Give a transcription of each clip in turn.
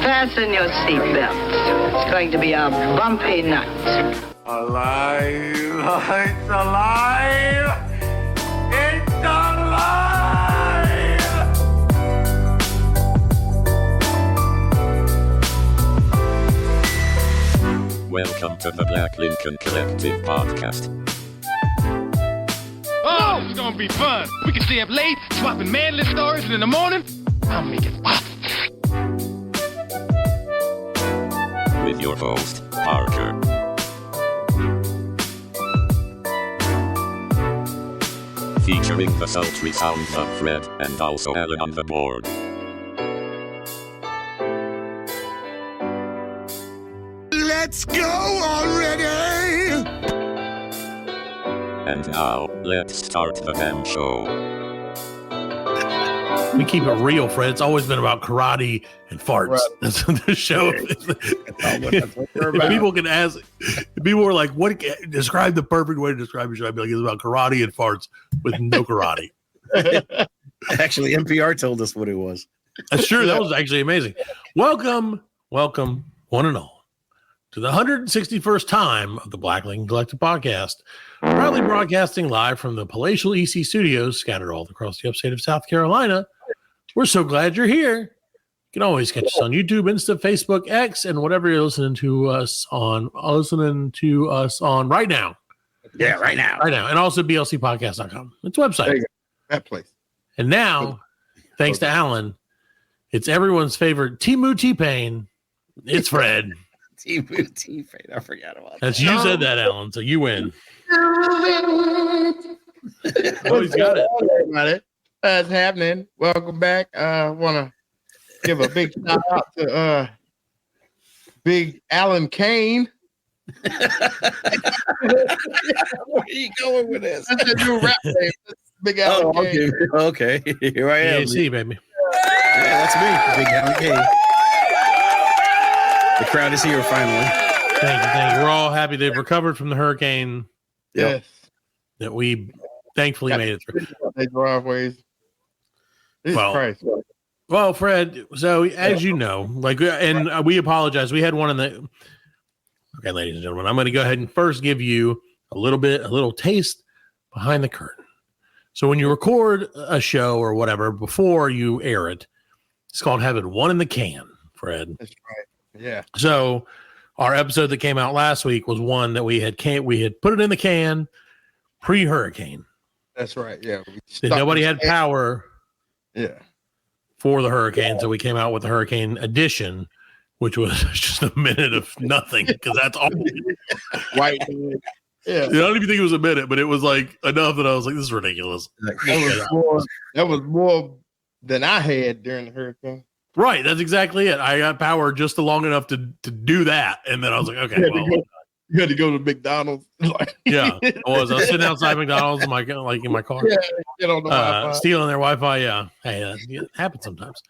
Fasten your seatbelts. It's going to be a bumpy night. Alive! It's alive! It's alive! Welcome to the Black Lincoln Collective podcast. Oh, it's gonna be fun. We can stay up late, swapping manly stories, and in the morning, I'll make it pop. With your host, Parker. Featuring the sultry sounds of Fred and also Allan on the board. Let's go already! And now, let's start the damn show. We keep it real, Fred. It's always been about karate and farts. Right. That's what the show is. If people can ask, if people were like, "What? Describe the perfect way to describe your show." I'd be like, "It's about karate and farts with no karate." Actually, NPR told us what it was. That's true. That was actually amazing. Welcome, one and all, to the 161st time of the Black Lincoln Collective podcast, proudly broadcasting live from the palatial EC studios scattered all across the upstate of South Carolina. We're so glad you're here. You can always catch us on YouTube, Insta, Facebook, X, and whatever you're listening to us on right now. Yeah, right now. Right now. And also blcpodcast.com. It's a website. That place. And now, thanks to Allan, it's everyone's favorite Timu T-Pain. It's Fred. Timu T-Pain. I forgot about that. That's you said that, Allan, so you win. Oh, he's got it. What's happening? Welcome back. I want to give a big shout out to Big Allan Kane. Where are you going with this? That's a new rap name. Big Allan Kane. Okay. Here I am. see, baby. Yeah, that's me, Big Allan Kane. The crowd is here finally. Thank you. We're all happy they've recovered from the hurricane. Yes. That we thankfully made it through. They driveways. Well, Fred, so as you know, and we apologize. We had one in the. Okay, ladies and gentlemen, I'm going to go ahead and first give you a little taste behind the curtain. So when you record a show or whatever before you air it, it's called having one in the can, Fred. That's right. Yeah. So our episode that came out last week was one that we had put it in the can pre-hurricane. That's right. Yeah. Nobody had power. Yeah. For the hurricane, so we came out with the hurricane edition, which was just a minute of nothing because that's all. Right. Yeah. I don't even think it was a minute, but it was like enough that I was like, "This is ridiculous." That was more than I had during the hurricane. Right. That's exactly it. I got power just long enough to do that, and then I was like, "Okay, you had to go to McDonald's." Yeah, I was sitting outside McDonald's in my car. Yeah, get on the Wi-Fi. Stealing their Wi-Fi. Yeah, hey, it happens sometimes.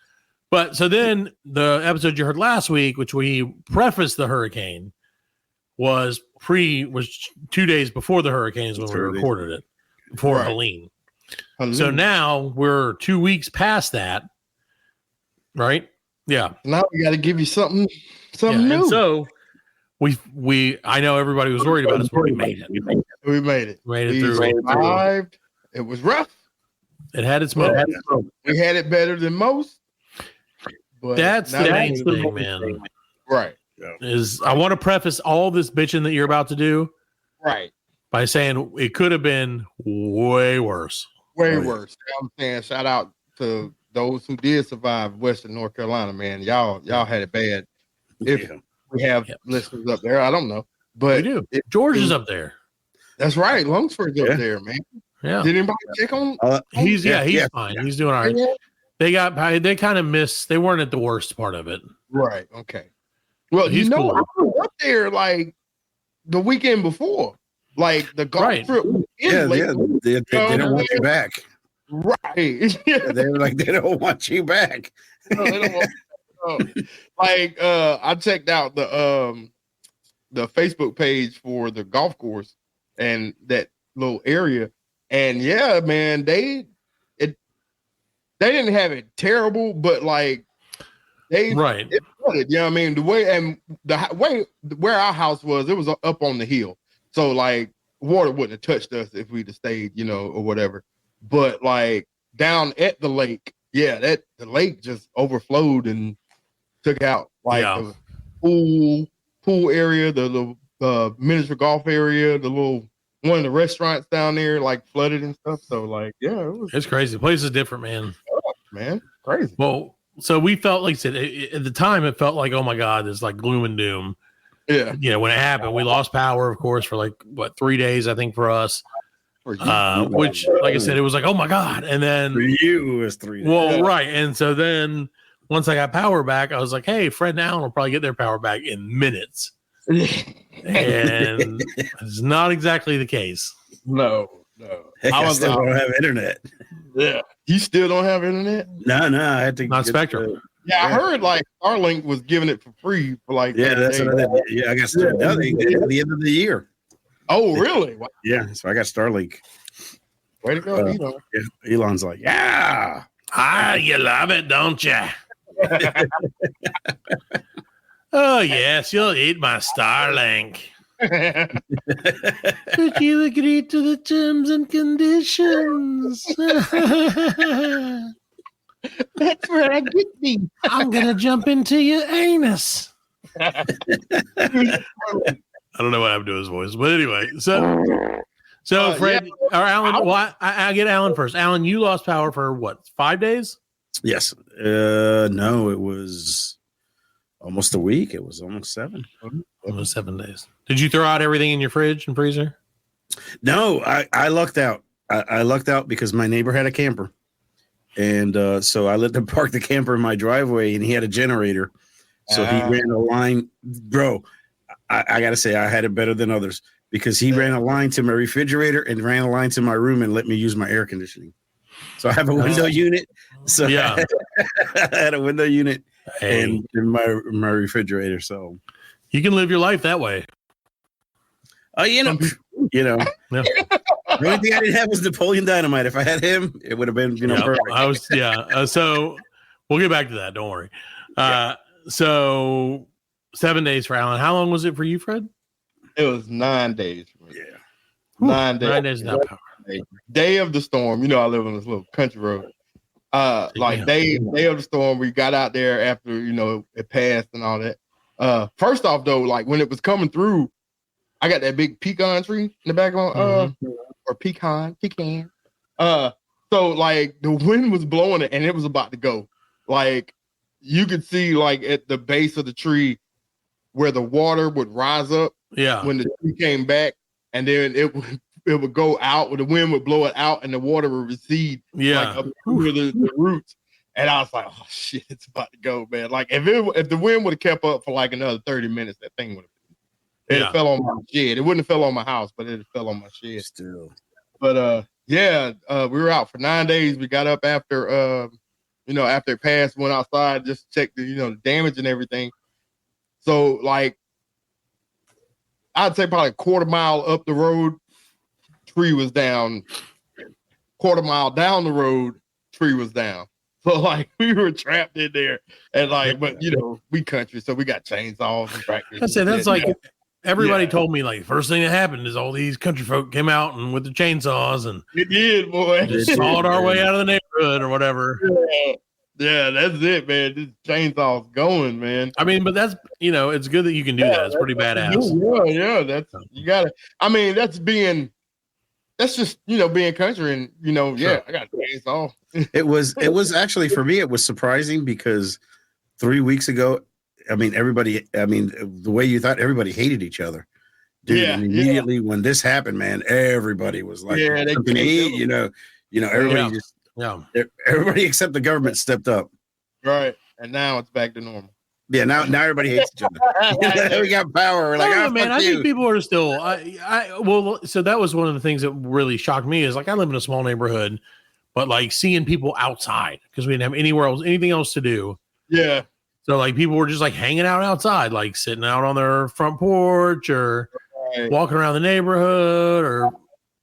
But so then the episode you heard last week, which we prefaced the hurricane, was 2 days before the hurricanes when we recorded it before Helene. So now we're 2 weeks past that, right? Yeah. Now we got to give you something new. And so. I know everybody was worried about us, but we made it. We made it. We survived. It was rough. It had its moments. We had it better than most. But that's the main thing, man. Right. I want to preface all this bitching that you're about to do, right, by saying it could have been way worse. Way worse. I'm saying shout out to those who did survive Western North Carolina, man. Y'all had it bad. We have listeners up there. I don't know, but we do. George is up there. That's right. Lungsford's up there, man. Yeah. Did anybody check on? He's fine. He's doing all right. Yeah. They kind of missed. They weren't at the worst part of it. Right. Okay. Well, cool. I was up there like the weekend before, like the golf trip. They don't want you back. Right. They were like, they don't want you back. No, they don't want. I checked out the Facebook page for the golf course and that little area, and yeah, man, they didn't have it terrible, but like Right. It flooded, you know what I mean? The way where our house was, it was up on the hill. So like water wouldn't have touched us if we'd have stayed, you know, or whatever. But like down at the lake, the lake just overflowed and took out like the pool area, the little miniature golf area, the little one of the restaurants down there like flooded and stuff. So like, it's crazy. The place is different, man. Man, crazy. Well, so we felt like I said at the time, it felt like, oh my God, it's like gloom and doom. Yeah. You know, when it happened, we lost power, of course, for like 3 days, I think, for us. Which, like I said, it was like, oh my God. And then for you, it was 3 days. Well, right. And so then once I got power back, I was like, hey, Fred and Allan will probably get their power back in minutes. And it's not exactly the case. No. Heck, I still don't have internet. Yeah. You still don't have internet? No, I had to not Spectrum. I heard like Starlink was giving it for free for like that's what I did. Yeah, I got Starlink at the end of the year. Oh, really? Wow. Yeah, so I got Starlink. Way to go, Elon. Yeah, Elon's like, yeah. You love it, don't you? Oh, yes, you'll eat my Starlink. But you agree to the terms and conditions. That's where I get me. I'm going to jump into your anus. I don't know what happened to his voice, but anyway. So Fred or Allan, well, I get Allan first. Allan, you lost power for what, 5 days? Yes. No, it was almost a week. It was almost 7. Almost 7 days. Did you throw out everything in your fridge and freezer? No, I lucked out. I lucked out because my neighbor had a camper. And so I let them park the camper in my driveway, and he had a generator. So he ran a line. Bro, I got to say, I had it better than others because he ran a line to my refrigerator and ran a line to my room and let me use my air conditioning. So I have a window unit. So I had a window unit and in my refrigerator. So you can live your life that way. You know. Yeah. The only thing I didn't have was Napoleon Dynamite. If I had him, it would have been, perfect. So we'll get back to that. Don't worry. So 7 days for Allan. How long was it for you, Fred? It was 9 days for me. Yeah. 9 days. 9 days without power. Day of the storm. You know, I live on this little country road. Day of the storm, we got out there after, it passed and all that. First off, though, like when it was coming through, I got that big pecan tree in the background, or pecan. So like the wind was blowing it and it was about to go. Like you could see like at the base of the tree where the water would rise up when the tree came back, and then it would go out, the wind would blow it out and the water would recede like up through the roots. And I was like, oh shit, it's about to go, man. Like if the wind would have kept up for like another 30 minutes, that thing would have It fell on my shed. It wouldn't have fell on my house, but it fell on my shed. Still. But we were out for 9 days. We got up after after it passed, went outside, just checked the damage and everything. So like I'd say probably a quarter mile up the road, tree was down. Quarter mile down the road, tree was down. So like we were trapped in there, and like, but we country, so we got chainsaws and tractors. I said that's like everybody told me like first thing that happened is all these country folk came out and with the chainsaws and it did, boy. Just sawed our way out of the neighborhood or whatever. Yeah, that's it, man. This chainsaw's going, man. I mean, but that's it's good that you can do that. It's pretty badass. Yeah, that's you gotta. I mean, that's just being country, and Sure. I got a chainsaw. It was actually for me. It was surprising because 3 weeks ago, the way you thought everybody hated each other, dude. And immediately when this happened, man, everybody was like, something to eat, everybody just. Yeah. Everybody except the government stepped up. Right. And now it's back to normal. Yeah, now everybody hates each other. We got power. We're like, man, I think people are still so that was one of the things that really shocked me is like I live in a small neighborhood, but like seeing people outside because we didn't have anything else to do. Yeah. So like people were just like hanging out outside, like sitting out on their front porch or walking around the neighborhood or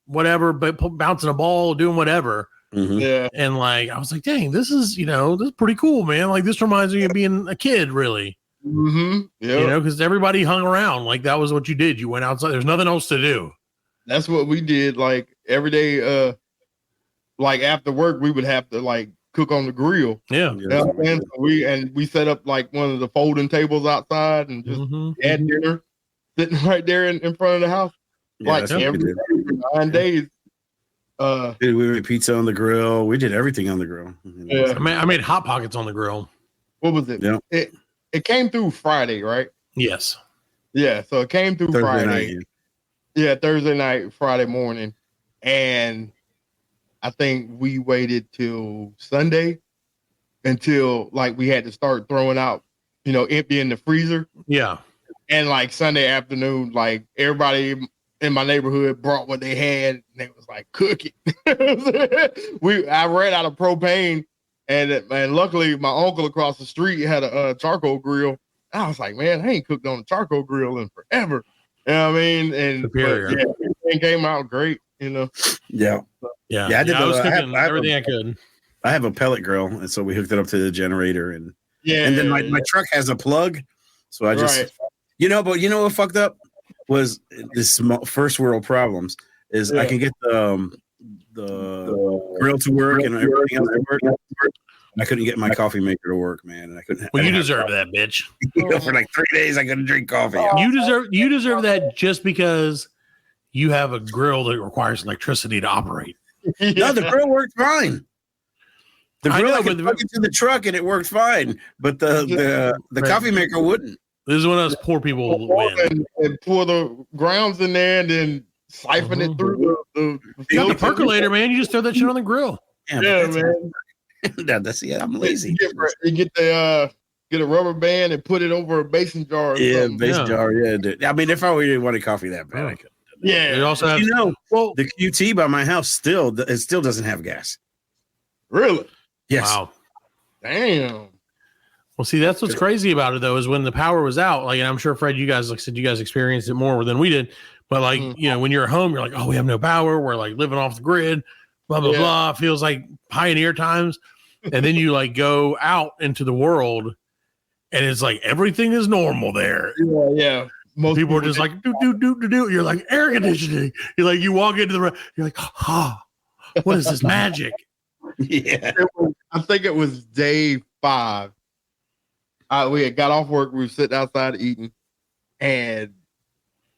whatever, but bouncing a ball, doing whatever. Mhm. Yeah. And like, I was like, dang, this is pretty cool, man. Like, this reminds me of being a kid, really. Mm-hmm. Yeah. Because everybody hung around. Like, that was what you did. You went outside. There's nothing else to do. That's what we did. Like every day, like after work, we would have to like cook on the grill. Yeah. You know what I'm saying? So we set up like one of the folding tables outside and just had dinner sitting right there in front of the house. Yeah, like that's what we every did. day for 9 days. We made pizza on the grill. We did everything on the grill. Yeah. I made Hot Pockets on the grill. What was it? Yeah. It came through Friday, right? Yes. Yeah. So it came through Thursday Friday. night, Yeah, Thursday night, Friday morning. And I think we waited till Sunday until like we had to start throwing out, emptying the freezer. Yeah. And like Sunday afternoon, like everybody in my neighborhood brought what they had and they was like, cook it. I ran out of propane and luckily my uncle across the street had a charcoal grill. I was like, man, I ain't cooked on a charcoal grill in forever. You know what I mean? And Superior. it came out great, Yeah. Yeah. Yeah, I was cooking I have everything I could. I have a pellet grill, and so we hooked it up to the generator, and then my truck has a plug, so I just but you know what fucked up was this first world problems is I can get the grill to work and everything else to work. And I couldn't get my coffee maker to work, man, and I couldn't. Well, you deserve that, bitch. For like 3 days, I couldn't drink coffee. You deserve that just because you have a grill that requires electricity to operate. No, the grill worked fine. The grill I could but plug into the truck and it worked fine, but the coffee maker wouldn't. This is when us poor people win. And pour the grounds in there and then siphon it through the You got the percolator, man. You just throw that shit on the grill. Yeah, man. I'm lazy. You get the get a rubber band and put it over a mason jar. Jar. Yeah, dude. I mean, if I really wanted coffee that bad, I could. Yeah. They also have, the QT by my house still doesn't have gas. Really? Yes. Wow. Damn. Well, see, that's what's crazy about it, though, is when the power was out. Like, and I'm sure, Fred, you guys, like I said, you guys experienced it more than we did. But like, when you're at home, you're like, oh, we have no power. We're like living off the grid. Blah blah blah. Feels like pioneer times. And then you like go out into the world, and it's like everything is normal there. Yeah. Most people are just like do. You're like air conditioning. You're like you walk into the room. You're like, what is this magic? Yeah. I think it was day 5. We had got off work. We were sitting outside eating, and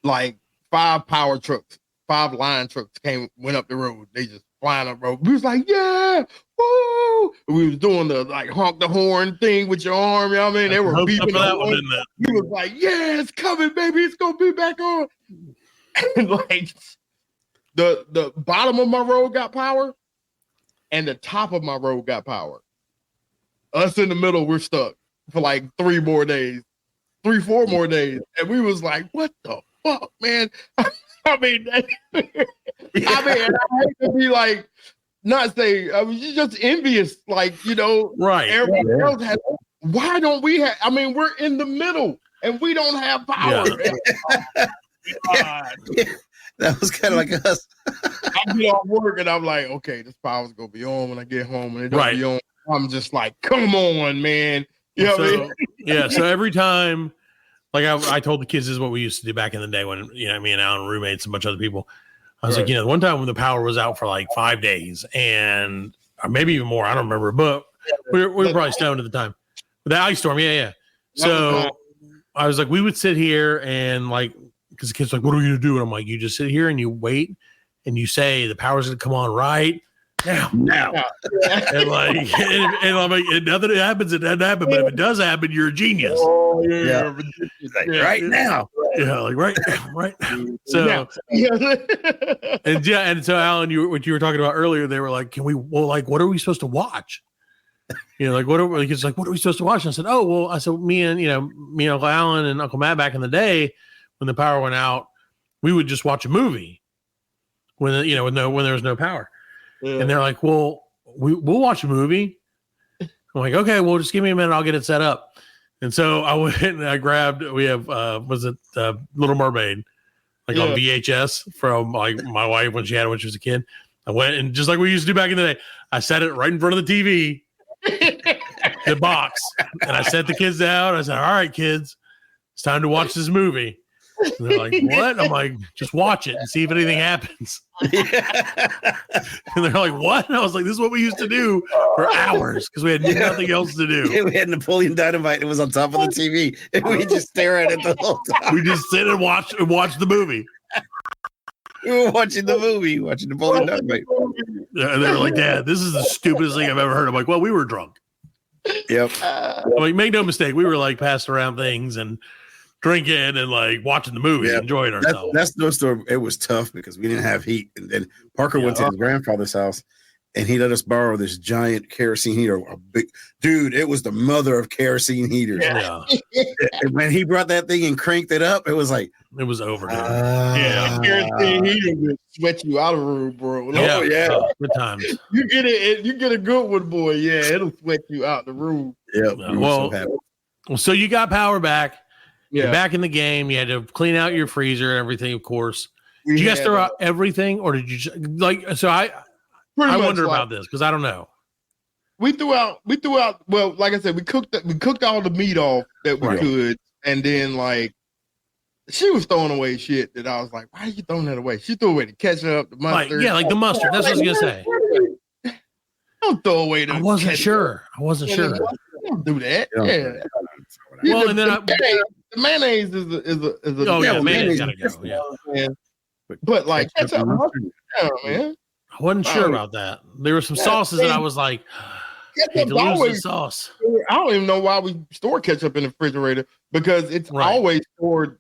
like 5 power trucks, 5 line trucks went up the road. They just flying up the road. We was like, yeah, woo! We was doing the like honk the horn thing with your arm. You know what I mean? They were beeping that one. He was like, yeah, it's coming, baby. It's gonna be back on. And like the bottom of my road got power, and the top of my road got power. Us in the middle, we're stuck for like 4 more days, and we was like, "What the fuck, man?" I mean, I hate to be like, not say, I was just envious, like right? Everybody else has. Why don't we have? I mean, we're in the middle, and we don't have power. Yeah. That was kind of like us. I get off work, and I'm like, okay, this power's gonna be on when I get home, and it don't be on. I'm just like, come on, man. You know what I mean? Yeah. So every time, like I told the kids, this is what we used to do back in the day when, me and Allan, roommates, and a bunch of other people. I was like, one time when the power was out for like 5 days and or maybe even more, I don't remember, but we were probably stoned at the time. But the ice storm. Yeah. So I was like, we would sit here and like, because the kids were like, what are we going to do? And I'm like, you just sit here and you wait and you say the power's going to come on right now. And like, and I'm like, if nothing happens, it doesn't happen. But if it does happen, you're a genius. Oh, yeah. Like, right now. Yeah, like right now. So, and so Allan, what you were talking about earlier, they were like, what are we supposed to watch? Like, what are we supposed to watch? And I said, me and Uncle Allan and Uncle Matt back in the day, when the power went out, we would just watch a movie when there was no power. Yeah. And they're like, well, we'll watch a movie. I'm like, okay, well, just give me a minute. I'll get it set up. And so I went and I grabbed, we have, Little Mermaid, like on VHS from like my wife when she had it when she was a kid. I went and just like we used to do back in the day, I set it right in front of the TV, the box, and I set the kids down. I said, "All right, kids, it's time to watch this movie." And they're like, "What?" I'm like, "Just watch it and see if anything happens." And they're like, "What?" And I was like, "This is what we used to do for hours because we had nothing else to do." Yeah, we had Napoleon Dynamite. It was on top of the TV, and we just stare at it the whole time. We just sit and watch the movie. We were watching the movie, watching Napoleon Dynamite. And they were like, "Dad, this is the stupidest thing I've ever heard." I'm like, "Well, we were drunk." Yep. I'm like, make no mistake, we were like passing around things and drinking and like watching the movie, enjoying ourselves. That's no story. It was tough because we didn't have heat. And then Parker went to his grandfather's house and he let us borrow this giant kerosene heater. A big dude, it was the mother of kerosene heaters. Yeah. And when he brought that thing and cranked it up, it was like it was over. Kerosene heater will sweat you out of the room, bro. Good times. You get a good one, boy. Yeah, it'll sweat you out the room. Yeah. So you got power back. Yeah. You're back in the game. You had to clean out your freezer and everything, of course. Did you guys throw out everything, or did you just, like? So I wonder about this because I don't know. We threw out. Well, like I said, we cooked all the meat off that we could, and then like she was throwing away shit that I was like, "Why are you throwing that away?" She threw away the ketchup, the mustard. Like the mustard. That's what I was gonna say. Don't throw away the. I wasn't sure. Don't do that. Yeah. Well, and then the mayonnaise is a mayonnaise gotta go. Yeah. But like ketchup, man. I wasn't sure about that. There were some sauces that I was like, hate to lose the sauce. I don't even know why we store ketchup in the refrigerator because it's always stored.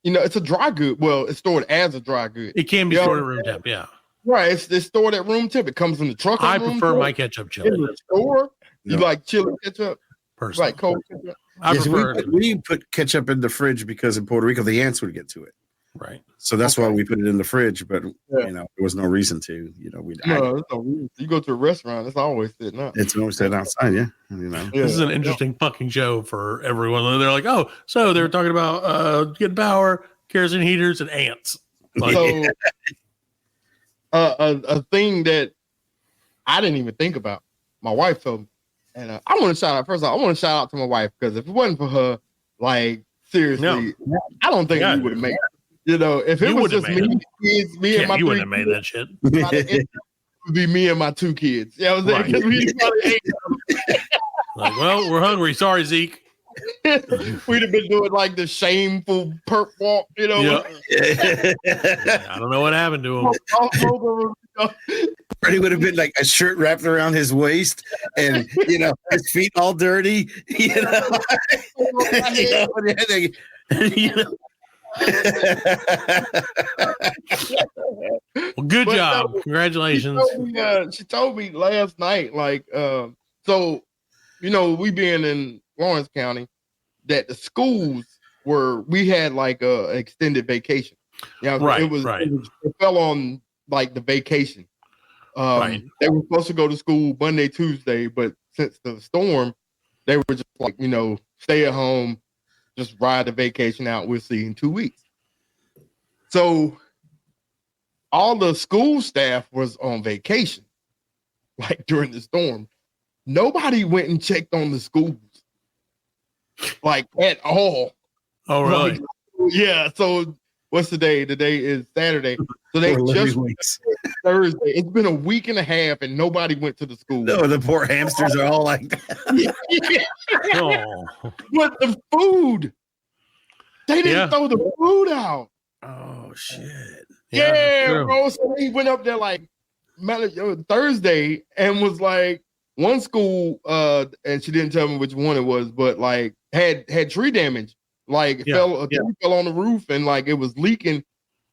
You know, it's a dry good. Well, it's stored as a dry good. It can be stored at room temp, yeah. Right, it's stored at room temp. It comes in the truck. I prefer my ketchup chili. In the store, you like chili ketchup? Personally. Like cold ketchup? I prefer we put ketchup in the fridge because in Puerto Rico the ants would get to it. Right. So that's why we put it in the fridge, but you know, there was no reason to. You know, you go to a restaurant, it's always sitting out. It's always sitting outside, you know. This is an interesting fucking show for everyone. They're like, oh, so they were talking about getting power, kerosene heaters, and ants. Like, so a thing that I didn't even think about, my wife told me. And I want to shout out, first of all, I want to shout out to my wife because if it wasn't for her, like, seriously, I don't think we would have made it. You know, if it was just me and kids, me and my you three wouldn't have made that shit. It would be me and my two kids. Yeah, I was like, like, well, we're hungry. Sorry, Zeke. We'd have been doing like the shameful perp walk, you know. Yep. I don't know what happened to him. Freddie would have been like a shirt wrapped around his waist and, you know, his feet all dirty, you know. Well, good job. Congratulations. She told me last night, like, so, you know, we being in Lawrence County, that the schools we had like a extended vacation. Yeah, it fell on like the vacation. They were supposed to go to school Monday, Tuesday, but since the storm, they were just like, you know, stay at home, just ride the vacation out. We'll see in 2 weeks. So all the school staff was on vacation, like during the storm. Nobody went and checked on the schools, like at all. Oh, really? Like, yeah. So what's the day? The day is Saturday. So they just Thursday. It's been a week and a half and nobody went to the school. No, the poor hamsters are all like that. Oh. But the food, they didn't throw the food out. Oh shit. Yeah, bro. So he went up there like Thursday and was like, one school, and she didn't tell me which one it was, but like had tree damage. Like a tree fell on the roof and like it was leaking.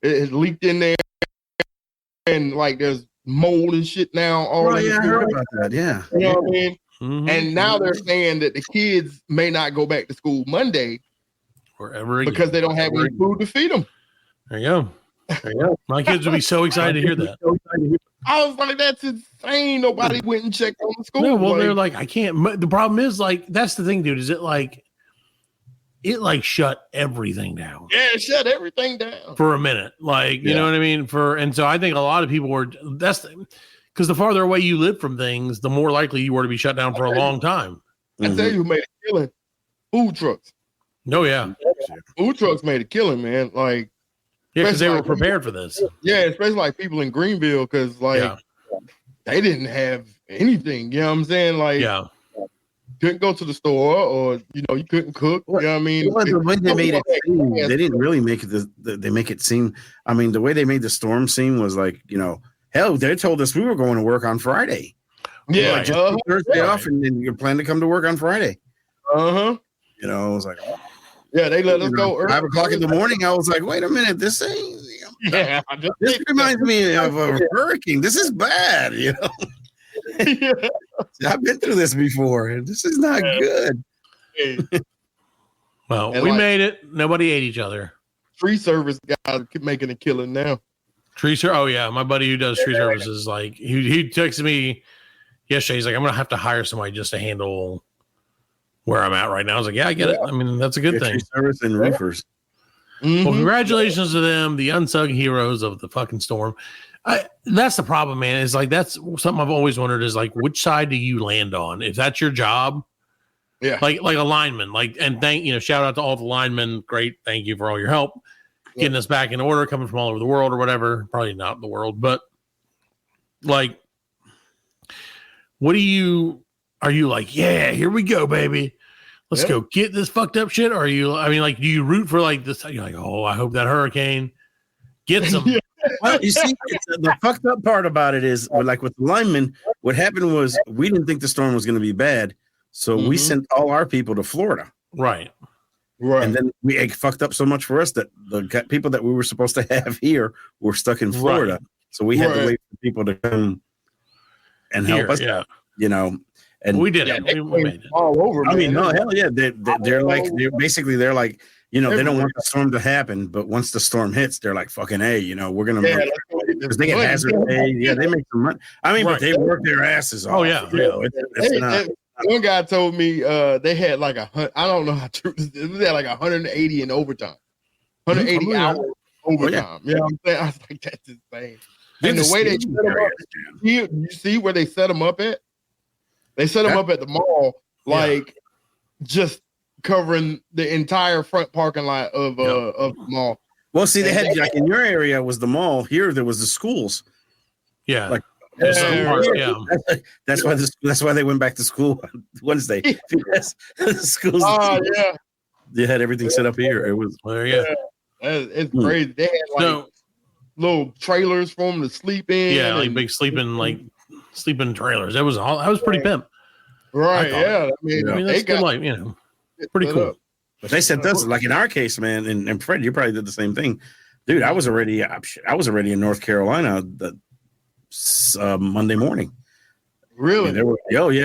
It leaked in there, and like there's mold and shit now. I heard about that. Yeah, you know what I mean. Mm-hmm. And now they're saying that the kids may not go back to school Monday, because they don't have any food to feed them. There you go. My kids would be so excited to hear that. I was like, that's insane. Nobody went and checked on the school. No, well, they're like, I can't. The problem is, like, that's the thing, dude. Is it like, it like shut everything down. Yeah, it shut everything down for a minute. Like, you know what I mean? And so I think a lot of people were, because the farther away you live from things, the more likely you were to be shut down for a long time. I tell you who made a killing? Food trucks. Oh, yeah. Food trucks made a killing, man. Like, yeah, because they were prepared for this. Yeah, especially like people in Greenville, because like they didn't have anything. You know what I'm saying? Like, couldn't go to the store, or you couldn't cook. You know what I mean? Well, the way they made it seem, they didn't really make it. They make it seem. I mean, the way they made the storm seem was like, hell, they told us we were going to work on Friday. Yeah, like, just Thursday off, and then you plan to come to work on Friday. I was like, yeah, they let us go early. 5 o'clock in the morning. I was like, wait a minute, this ain't. Yeah, this reminds me of a hurricane. This is bad, I've been through this before, and this is not good. Well, we made it. Nobody ate each other. Tree service guys making a killing now. Oh yeah, my buddy who does tree services, like he texted me yesterday. He's like, I'm gonna have to hire somebody just to handle where I'm at right now. I was like, yeah, I get it. I mean, that's a good thing. Tree service and roofers. Well, congratulations to them, the unsung heroes of the fucking storm. That's the problem, man. Is like that's something I've always wondered is like which side do you land on? If that's your job, like a lineman, and shout out to all the linemen. Great, thank you for all your help getting us back in order, coming from all over the world or whatever. Probably not the world, but like, what are you like? Yeah, here we go, baby. Let's go get this fucked up shit. Or are you? I mean, like, do you root for like this? You're like, oh, I hope that hurricane gets them. Well, you see, the fucked up part about it is, like with the linemen, what happened was we didn't think the storm was going to be bad, so we sent all our people to Florida. Right. And then it fucked up so much for us that the people that we were supposed to have here were stuck in Florida. Right. So we had to wait for people to come and help us. Yeah. And we did it. We made it all over. I mean, no, hell yeah. They're like, they don't want the storm to happen, but once the storm hits, they're like, fucking, hey, we're going to, because they get hazard pay. Yeah, they make some money. I mean, but they work their asses off. Oh, yeah. It's not. One guy told me they had like I don't know how true it was, like 180 in overtime, 180 hours overtime. You know what I'm saying? I was like, that's insane. And the way they set them up, you see where they set them up at? They set them up at the mall, like just covering the entire front parking lot of the mall. Well, see, they had like in your area was the mall. Here there was the schools. Yeah. Like That's why they went back to school on Wednesday. Because the schools they had everything set up here. It was it's crazy. They had like little trailers for them to sleep in. Yeah, like big sleeping trailers. That was pretty pimp. Right. Yeah. I mean that's good life, pretty cool. But they sent us, like in our case, man, and Fred, you probably did the same thing. Dude, I was already in North Carolina Monday morning. Really?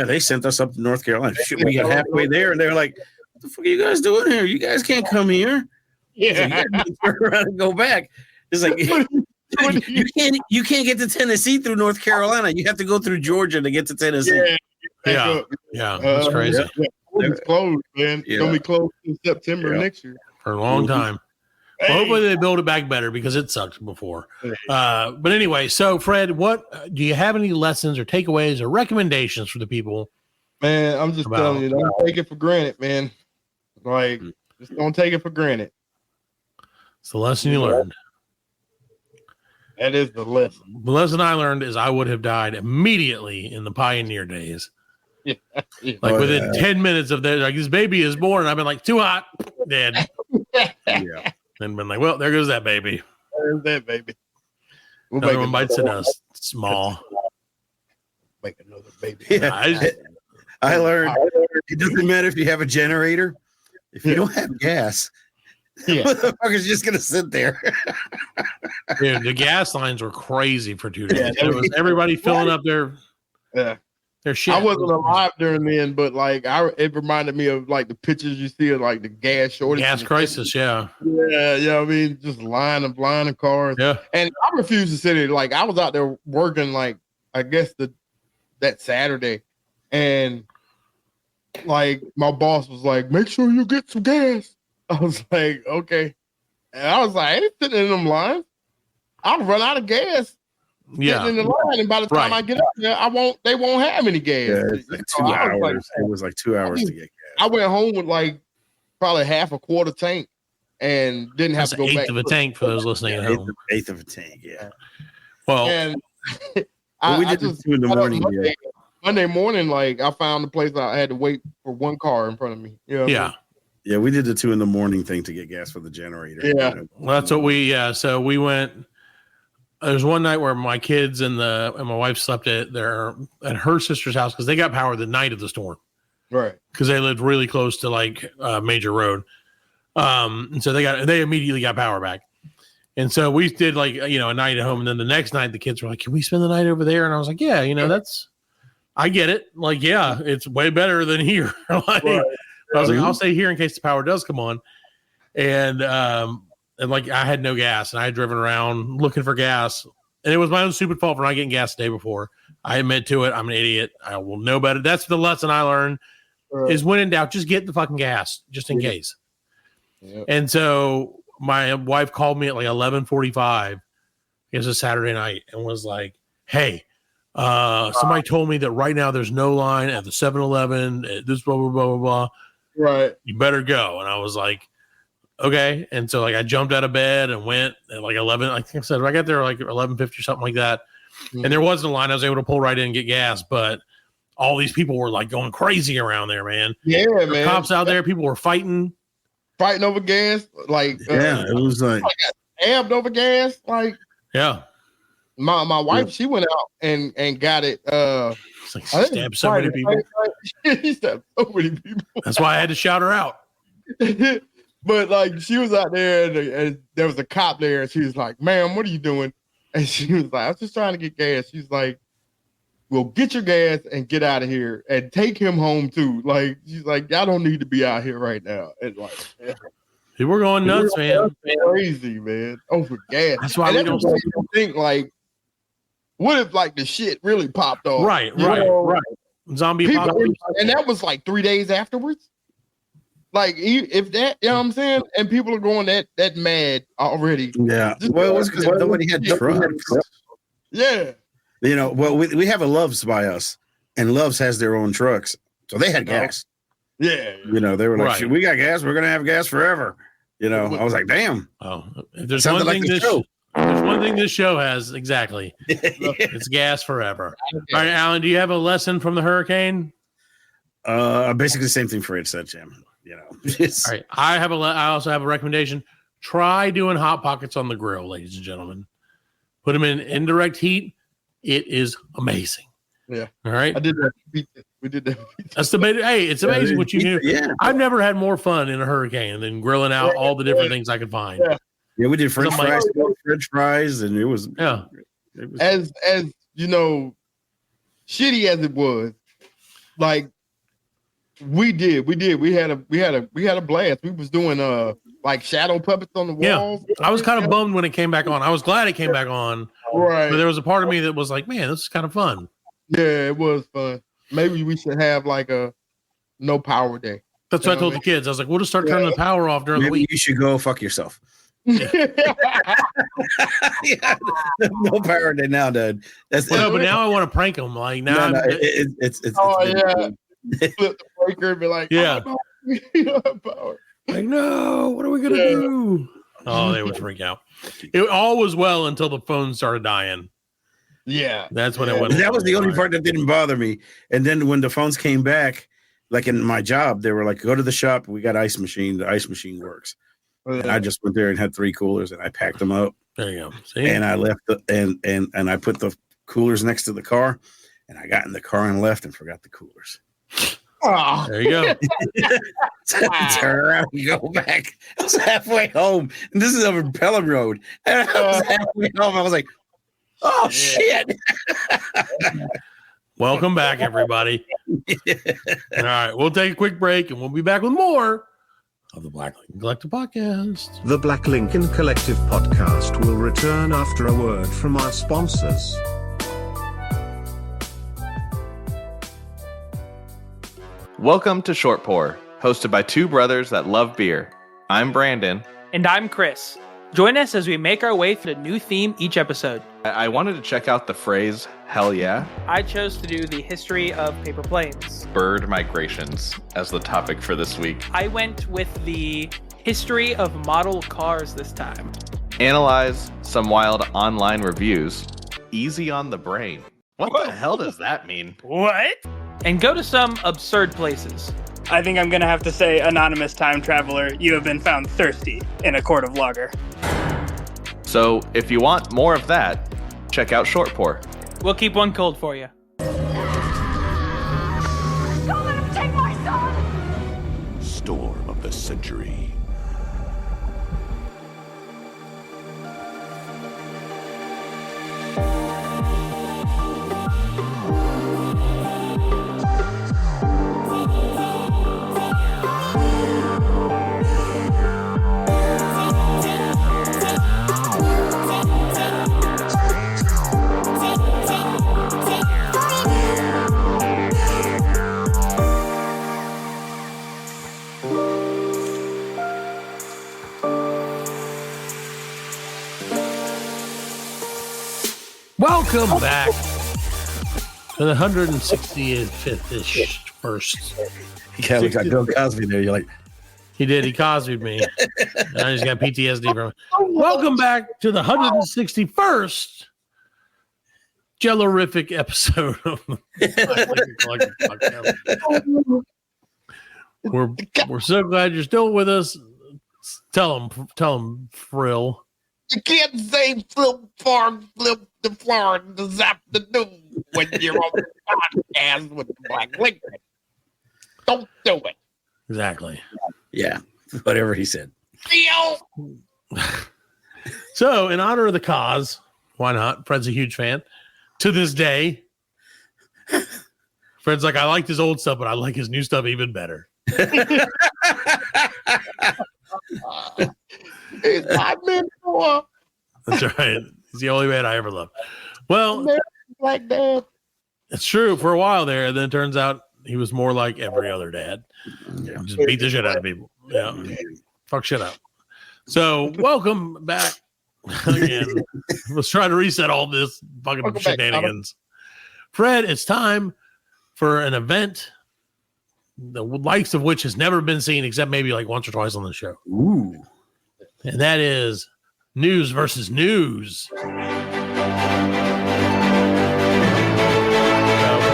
They sent us up to North Carolina. Shit, we got halfway there, and they were like, "What the fuck are you guys doing here? You guys can't come here." Yeah, so you gotta turn around and go back. It's like you can't get to Tennessee through North Carolina. You have to go through Georgia to get to Tennessee. Yeah, that's crazy. It's closed, man. It's gonna be closed in September next year for a long time. Well, hopefully they build it back better because it sucked before. But anyway, so Fred, what do you have any lessons or takeaways or recommendations for the people? Man, I'm just telling you, don't take it for granted, man. Like, just don't take it for granted. It's the lesson you learned. That is the lesson. The lesson I learned is I would have died immediately in the pioneer days. Like within 10 minutes of that, like this baby is born, I've been like, too hot, dead. And been like, well, there goes that baby. There's that baby. Another one bites the dust. Small. Make another baby. Yeah. I learned it doesn't matter if you have a generator. If you don't have gas, motherfucker's just gonna sit there. Dude, the gas lines were crazy for 2 days. It was everybody filling up their shit. I wasn't alive during then, but like it reminded me of like the pictures you see of like the gas shortage, gas crisis. Yeah. I mean, just line of cars. Yeah, and I refused to sit there. Like I was out there working, like I guess that Saturday, and like my boss was like, "Make sure you get some gas." I was like, okay. And I was like, I ain't sitting in them lines. I'll run out of gas. Yeah. In the line, and by the time I get up there, they won't have any gas. Yeah, it's like 2 hours. It was like 2 hours to get gas. I went home with like probably half a quarter tank and didn't have to go back. Eighth of a tank for those listening at home. Eighth of a tank, yeah. Well, and we did this 2 in the morning. Monday morning, like I found the place I had to wait for one car in front of me. You know what I mean? Yeah, we did the 2 in the morning thing to get gas for the generator. Yeah. Well, that's what so we went. There's one night where my kids and my wife slept at her sister's house because they got power the night of the storm. Right. Because they lived really close to like a major road. And so they immediately got power back. And so we did like, a night at home. And then the next night the kids were like, can we spend the night over there? And I was like, yeah, I get it. Like, yeah, it's way better than here. Like, right. I was like, I'll stay here in case the power does come on. And like I had no gas and I had driven around looking for gas. And it was my own stupid fault for not getting gas the day before. I admit to it. I'm an idiot. I will know better. That's the lesson I learned is when in doubt, just get the fucking gas just in case. Yep. And so my wife called me at like 11:45. It was a Saturday night and was like, hey, somebody told me that right now there's no line at the 7-Eleven, this blah, blah, blah, blah, blah. Right. You better go. And I was like, okay. And so like I jumped out of bed and went at like 11. I think I said I got there like 11:50 or something like that. Mm-hmm. And there wasn't a line. I was able to pull right in and get gas, but all these people were like going crazy around there, man. Yeah, man. Cops out there, people were fighting over gas. Like it was like stabbed over gas. Like my wife, she went out and got it. It's like stabbed so many people. He stabbed so many people. That's why I had to shout her out. But like she was out there and there was a cop there and she was like, ma'am, what are you doing? And she was like, I was just trying to get gas. She's like, well, get your gas and get out of here and take him home too. Like, she's like, y'all don't need to be out here right now. And like, people were going nuts, man. Crazy, man. Over gas. That's why we don't think like, what if like the shit really popped off? Right. Zombie apocalypse. And that was like 3 days afterwards. Like if that, you know what I'm saying? And people are going that mad already. Yeah. Well, it was because nobody had trucks. Yeah. Well, we have a Love's by us, and Love's has their own trucks, so they had gas. Yeah. They were like, we got gas. We're gonna have gas forever. I was like, damn. Oh, if there's one thing there's one thing this show has exactly. It's gas forever. All right, Allan, do you have a lesson from the hurricane? Basically the same thing Fred said, Jim. All right, I also have a recommendation. Try doing hot pockets on the grill, ladies and gentlemen. Put them in indirect heat. It is amazing. Yeah. All right. I did that. We did that. That's the hey, it's amazing what you do. Yeah. I've never had more fun in a hurricane than grilling out all the different things I could find. Yeah, we did French fries, and it was as shitty as it was. Like we had a blast. We was doing like shadow puppets on the walls. I was kind of bummed when it came back on. I was glad it came back on. Right. But there was a part of me that was like, man, this is kind of fun. Yeah, it was fun. Maybe we should have like a no power day. That's what I told the kids. I was like, we'll just start turning the power off during the week. You should go fuck yourself. No power day now, dude. But now I want to prank them. Like now, it's flip the breaker and be like, power. Like, no, what are we gonna do? Oh, they would freak out. It all was well until the phone started dying. Yeah, that's when it went. That was the only part that didn't bother me. And then when the phones came back, like in my job, they were like, "Go to the shop. We got ice machine. The ice machine works." And I just went there and had 3 coolers, and I packed them up. There you go. See? And I left and I put the coolers next to the car, and I got in the car and left and forgot the coolers. Oh. There you go. Turn around and go back. I was halfway home, and this is over Pelham Road. And I was halfway home. I was like, "Oh shit!" Welcome back, everybody. All right, we'll take a quick break, and we'll be back with more of the Black Lincoln Collective Podcast. The Black Lincoln Collective Podcast will return after a word from our sponsors. Welcome to Short Pour, hosted by 2 brothers that love beer. I'm Brandon. And I'm Chris. Join us as we make our way through a new theme each episode. I wanted to check out the phrase, hell yeah. I chose to do the history of paper planes. Bird migrations as the topic for this week. I went with the history of model cars this time. Analyze some wild online reviews. Easy on the brain. What the hell does that mean? What? And go to some absurd places. I think I'm going to have to say, anonymous time traveler, you have been found thirsty in a court of lager. So, if you want more of that, check out Short Pour. We'll keep one cold for you. Don't let him take my son! Storm of the century. Welcome back to the 165th-ish first. Yeah, we got Bill Cosby there. You're like, he did. He Cosby'd me. And I just got PTSD from it. Welcome back to the 161st Jellorific episode of We're so glad you're still with us. Tell them, Frill. You can't say flip the floor this afternoon when you're on the podcast with the Black Liquid. Don't do it. Exactly. yeah, whatever he said. So, in honor of the cause, why not? Fred's a huge fan. To this day, Fred's like, I liked his old stuff, but I like his new stuff even better. It's my mentor. That's right. He's the only man I ever loved. Well, Black dad. it's true for a while there, and then it turns out he was more like every other dad. Yeah, just beat the shit out of people. Yeah, fuck shit up. So, welcome back again. Let's try to reset all this fucking shenanigans. Fred, it's time for an event the likes of which has never been seen except maybe like once or twice on the show. Ooh. And that is news versus news. For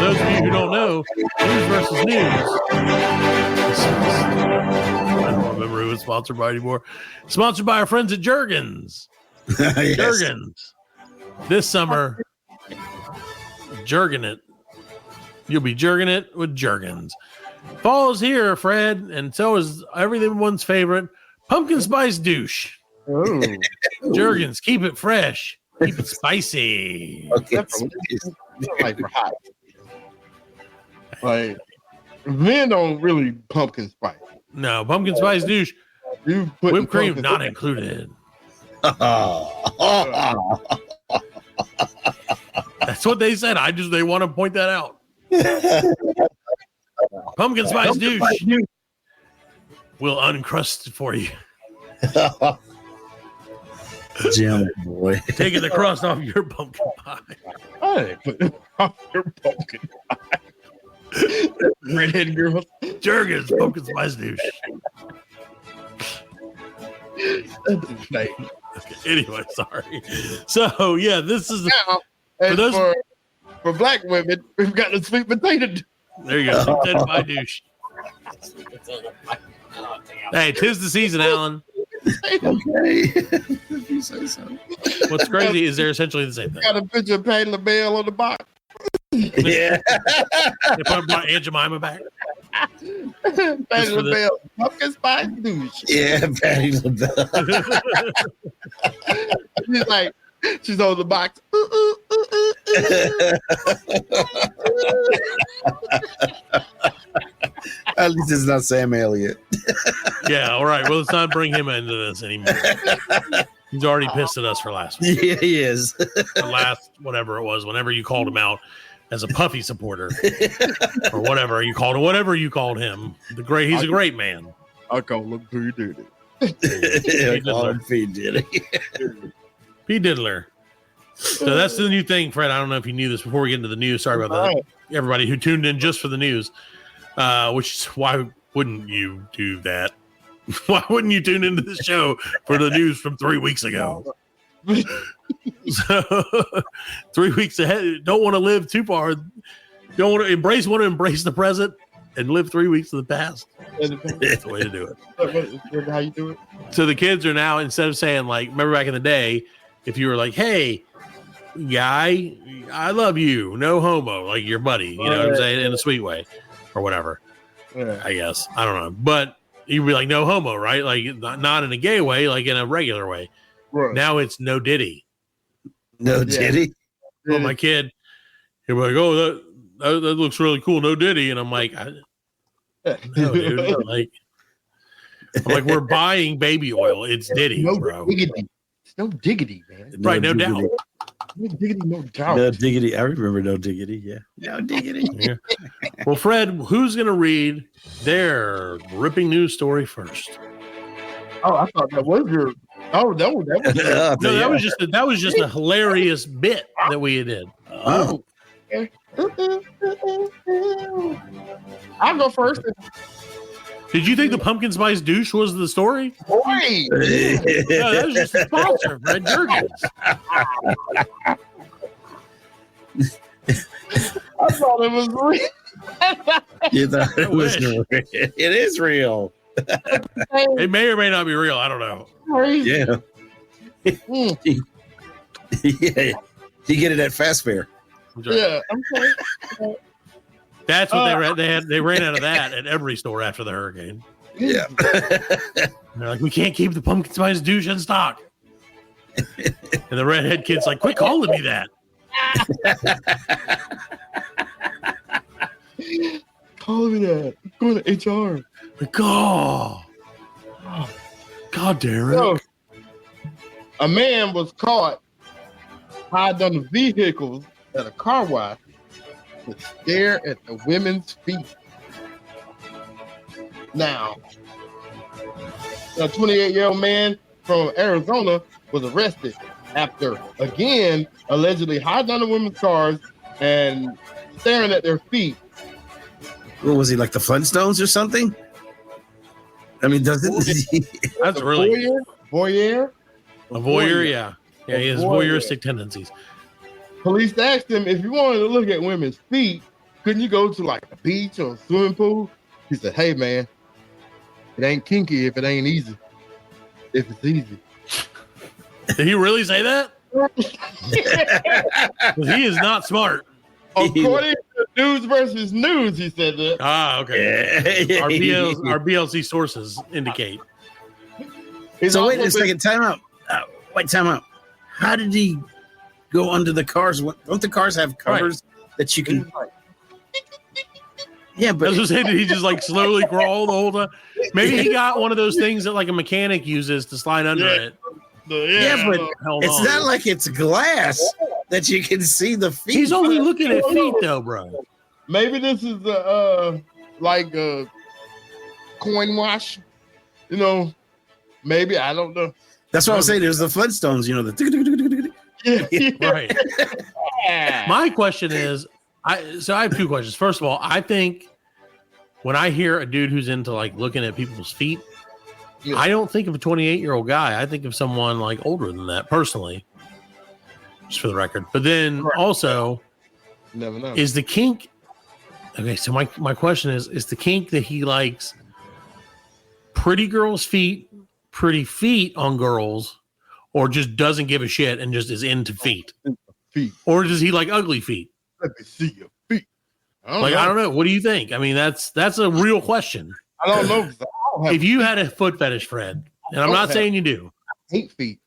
those of you who don't know, news versus news. I don't remember who it's sponsored by anymore. It's sponsored by our friends at Jergens. Yes. Jergens. This summer, Jergen it. You'll be jerking it with Jergens. Fall is here, Fred, and so is everyone's favorite pumpkin spice douche. Oh. Jergens, keep it fresh, keep it spicy. Okay. Like hot. Like men don't really pumpkin spice. No, pumpkin spice douche. You put Whipped cream not included. That's what they said. They want to point that out. Pumpkin spice douche will uncrust for you. Jim, boy. Taking the crust off your pumpkin pie. Hey, put it off your pumpkin pie. Redhead girls. Jergens, pumpkin spice douche. Okay, anyway, sorry. So, yeah, this is now, for those for black women, we've got the sweet potato. There you go. Sweet potato pie douche. Hey, 'tis the season, Allan. Okay. If you say so. What's crazy is they're essentially the same thing. Got a picture of Patty LaBelle on the box. Yeah. They put Aunt Jemima back. Patty LaBelle, pumpkin spice douche. Yeah, Patty LaBelle. She's like, she's on the box. At least it's not Sam Elliott. Yeah, all right. Well, let's not bring him into this anymore. He's already pissed at us for last week. Yeah, he is. The last, whatever it was, whenever you called him out as a Puffy supporter or whatever you called him. He's a great man. I call him P. Diddy. P. Diddy. P. Diddler. So that's the new thing, Fred. I don't know if you knew this before we get into the news. Sorry about that. Everybody who tuned in just for the news, which is why wouldn't you do that? Why wouldn't you tune into the show for the news from 3 weeks ago? So 3 weeks ahead. Don't want to live too far. Don't want to embrace the present and live 3 weeks in the past. That's the way to do it. How you do it? So the kids are now, instead of saying, like, remember back in the day, if you were like, hey, guy, I love you, no homo, like your buddy, you know what I'm saying, in a sweet way or whatever. I guess. I don't know. But you'd be like, no homo, right? Like, not in a gay way, like in a regular way. Right. Now it's no diddy. No diddy? Oh, my kid, he'll be like, oh, that looks really cool, no diddy. And I'm like, no, dude. I'm like, we're buying baby oil. It's diddy, bro. Diggity. It's no diggity, man. Right, no doubt. No diggity, no doubt. No diggity. I remember no diggity. Yeah. No diggity. Yeah. Well, Fred, who's going to read their ripping news story first? Oh, I thought that was your. Oh, that was. No, that was just a hilarious bit that we did. Oh. I'll go first. Did you think the pumpkin spice douche was the story? Boy. No, that was just a sponsor, Fred Jurgens. I thought it was real. You thought it was real. It is real. It may or may not be real. I don't know. Yeah. Yeah. You get it at Fast Fair. Yeah. Okay. That's what they ran out of that at every store after the hurricane. Yeah. They're like, we can't keep the pumpkin spice douche in stock. And the redhead kid's like, quit calling me that. Call me that. I'm going to HR. God damn it. So, a man was caught hiding under vehicles at a car wash to stare at the women's feet. Now, a 28-year-old man from Arizona was arrested after, again, allegedly hiding under women's cars and staring at their feet. What was he, like the Flintstones or something? I mean, doesn't that's really voyeur? A voyeur, yeah. Yeah, he has voyeuristic tendencies. Police asked him if you wanted to look at women's feet, couldn't you go to like a beach or a swimming pool? He said, hey man, it ain't kinky if it ain't easy. If it's easy. Did he really say that? He is not smart. According to News versus News, he said that. Ah, okay. Yeah. Our BLC sources indicate. So wait a second, time out. Time out. How did he go under the cars? Don't the cars have covers that you can? Yeah, but that's what I'm saying. Did he just like slowly crawl the whole time? Maybe he got one of those things that like a mechanic uses to slide under it. Yeah, but it's not like it's glass that you can see the feet. He's only looking at feet though, bro. Maybe this is like a coin wash. You know, maybe, I don't know. That's what I'm saying. There's the Flintstones, you know, the right. My question is, I have two questions. First of all, I think when I hear a dude who's into like looking at people's feet, I don't think of a 28-year-old guy. I think of someone like older than that, personally, just for the record. But then also, never know. Is the kink? Okay, so my question is the kink that he likes pretty girls' feet, pretty feet on girls, or just doesn't give a shit and just is into feet? Or does he like ugly feet? Let me see your feet. I don't know. What do you think? I mean, that's a real question. I don't know. If you had a foot fetish, Fred, and I'm not saying you do. I hate feet.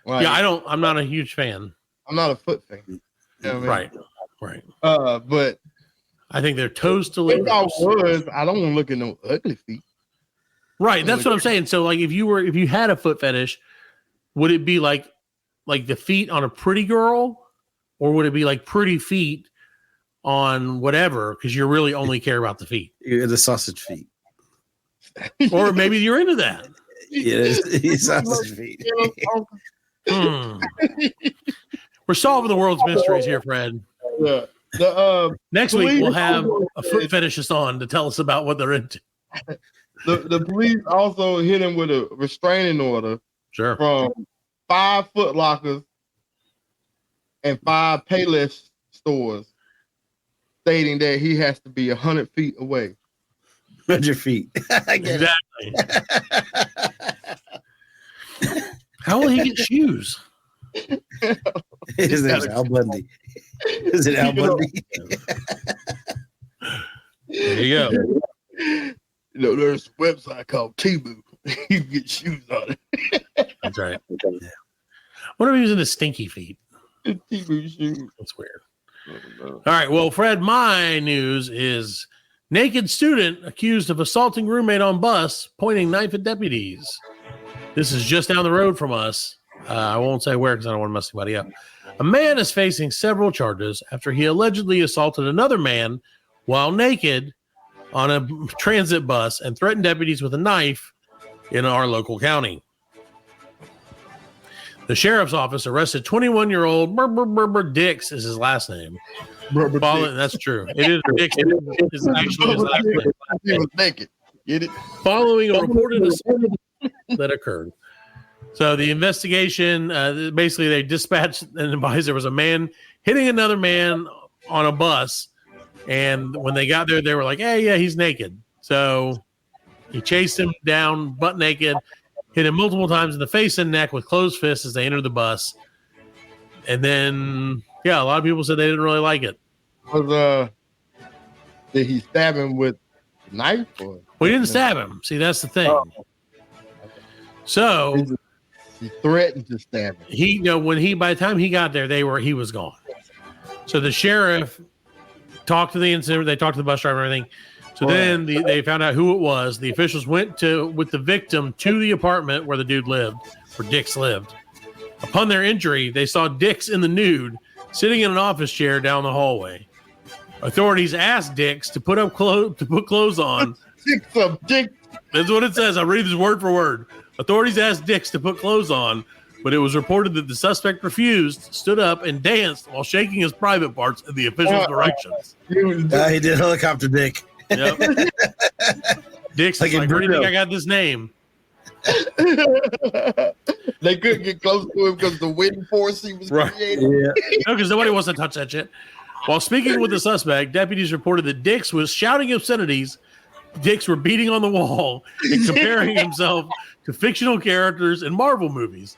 Like, yeah, I'm not a huge fan. I'm not a foot fan. You know what I mean? Right. But I think they're toes to lips. If I was, I don't want to look at no ugly feet. Right. That's what I'm saying. So, like, if you had a foot fetish, would it be like the feet on a pretty girl, or would it be like pretty feet on whatever? Because you really only care about the feet. You're the sausage feet. Or maybe you're into that. Yeah, he's sausage feet. We're solving the world's mysteries here, Fred. Yeah. Next week we'll have a foot fetishist on to tell us about what they're into. The police also hit him with a restraining order. Sure. From 5 Foot Lockers and 5 Payless stores, stating that he has to be 100 feet away. 100 feet. Exactly. How will he get shoes? His name's Al Bundy. Is it Al Bundy? There you go. You know, there's a website called Temu. You can get shoes on it. That's right. What if he was in the stinky feet? Temu shoes. That's weird. All right. Well, Fred, my news is naked student accused of assaulting roommate on bus, pointing knife at deputies. This is just down the road from us. I won't say where because I don't want to mess anybody up. A man is facing several charges after he allegedly assaulted another man while naked on a transit bus and threatened deputies with a knife in our local county. The sheriff's office arrested 21-year-old Dix is his last name. That's true. It is Dix. Is actually his last name. He was naked. Get it? Following a reported assault that occurred. So the investigation, basically they dispatched and advised there was a man hitting another man on a bus. And when they got there, they were like, hey, yeah, he's naked. So he chased him down butt naked, hit him multiple times in the face and neck with closed fists as they entered the bus. And then, yeah, a lot of people said they didn't really like it. Did he stab him with a knife? Or? Well, he didn't stab him. See, that's the thing. So he threatened to stab him. By the time he got there, he was gone. So the sheriff talked to the incident. They talked to the bus driver and everything. So then they found out who it was. The officials went with the victim to the apartment where the dude lived, where Dix lived. Upon their injury, they saw Dix in the nude, sitting in an office chair down the hallway. Authorities asked Dix to put clothes on. That's what it says. I'll read this word for word. Authorities asked Dix to put clothes on, but it was reported that the suspect refused, stood up, and danced while shaking his private parts in the official's directions. He did helicopter dick. Yep. Dix like, where do you think I got this name? They couldn't get close to him because the wind force he was creating. Yeah. No, because nobody wants to touch that shit. While speaking with the suspect, deputies reported that Dix was shouting obscenities. Dix were beating on the wall and comparing himself to fictional characters in Marvel movies.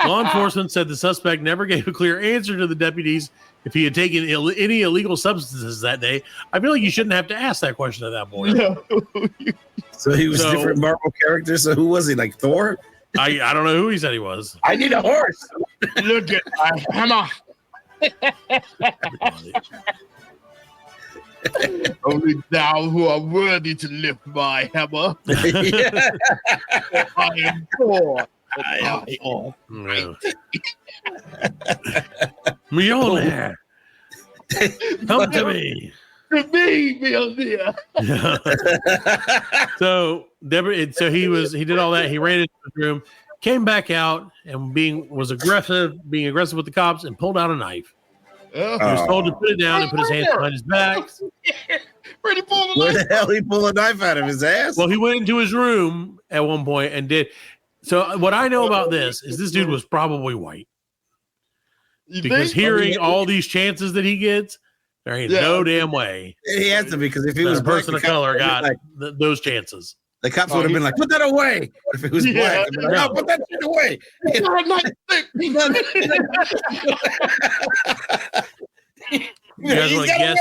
Law enforcement said the suspect never gave a clear answer to the deputies if he had taken any illegal substances that day. I feel like you shouldn't have to ask that question at that point. No. So he was different Marvel characters. So who was he? Like Thor? I don't know who he said he was. I need a horse. Look at my hammer. Only thou who are worthy to lift my hammer. I am Thor. Mjolnir, come to me. To me, Mjolnir. So he did all that. He ran into the room, came back out, and being aggressive with the cops, and pulled out a knife. He was told to put it down and put his hands behind his back. Where the hell he pull a knife out of his ass? Well, he went into his room at one point and did. So what I know about this is this dude was probably white. Because hearing all these chances that he gets, there ain't no damn way. He has to, because if he was a person of color, got those chances. The cops would have been like, "Put that away." But if it was black, they'd be like, "No, put that shit away." You guys want to guess?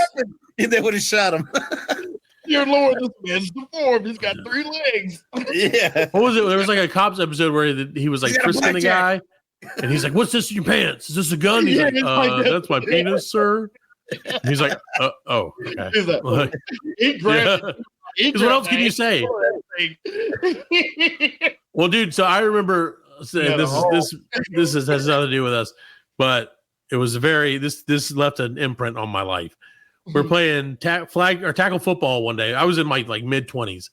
They would have shot him. Your Lord, this man's deformed. He's got 3 legs. Yeah. What was it? There was like a cops episode where he was like frisking the guy, and he's like, "What's this in your pants? Is this a gun?" He's like, "That's my penis, sir." And he's like, "Oh, okay." He's like, because what else can you say? Well, dude, so I remember saying this has nothing to do with us, but it was this left an imprint on my life. We're playing tackle football one day. I was in my mid-20s,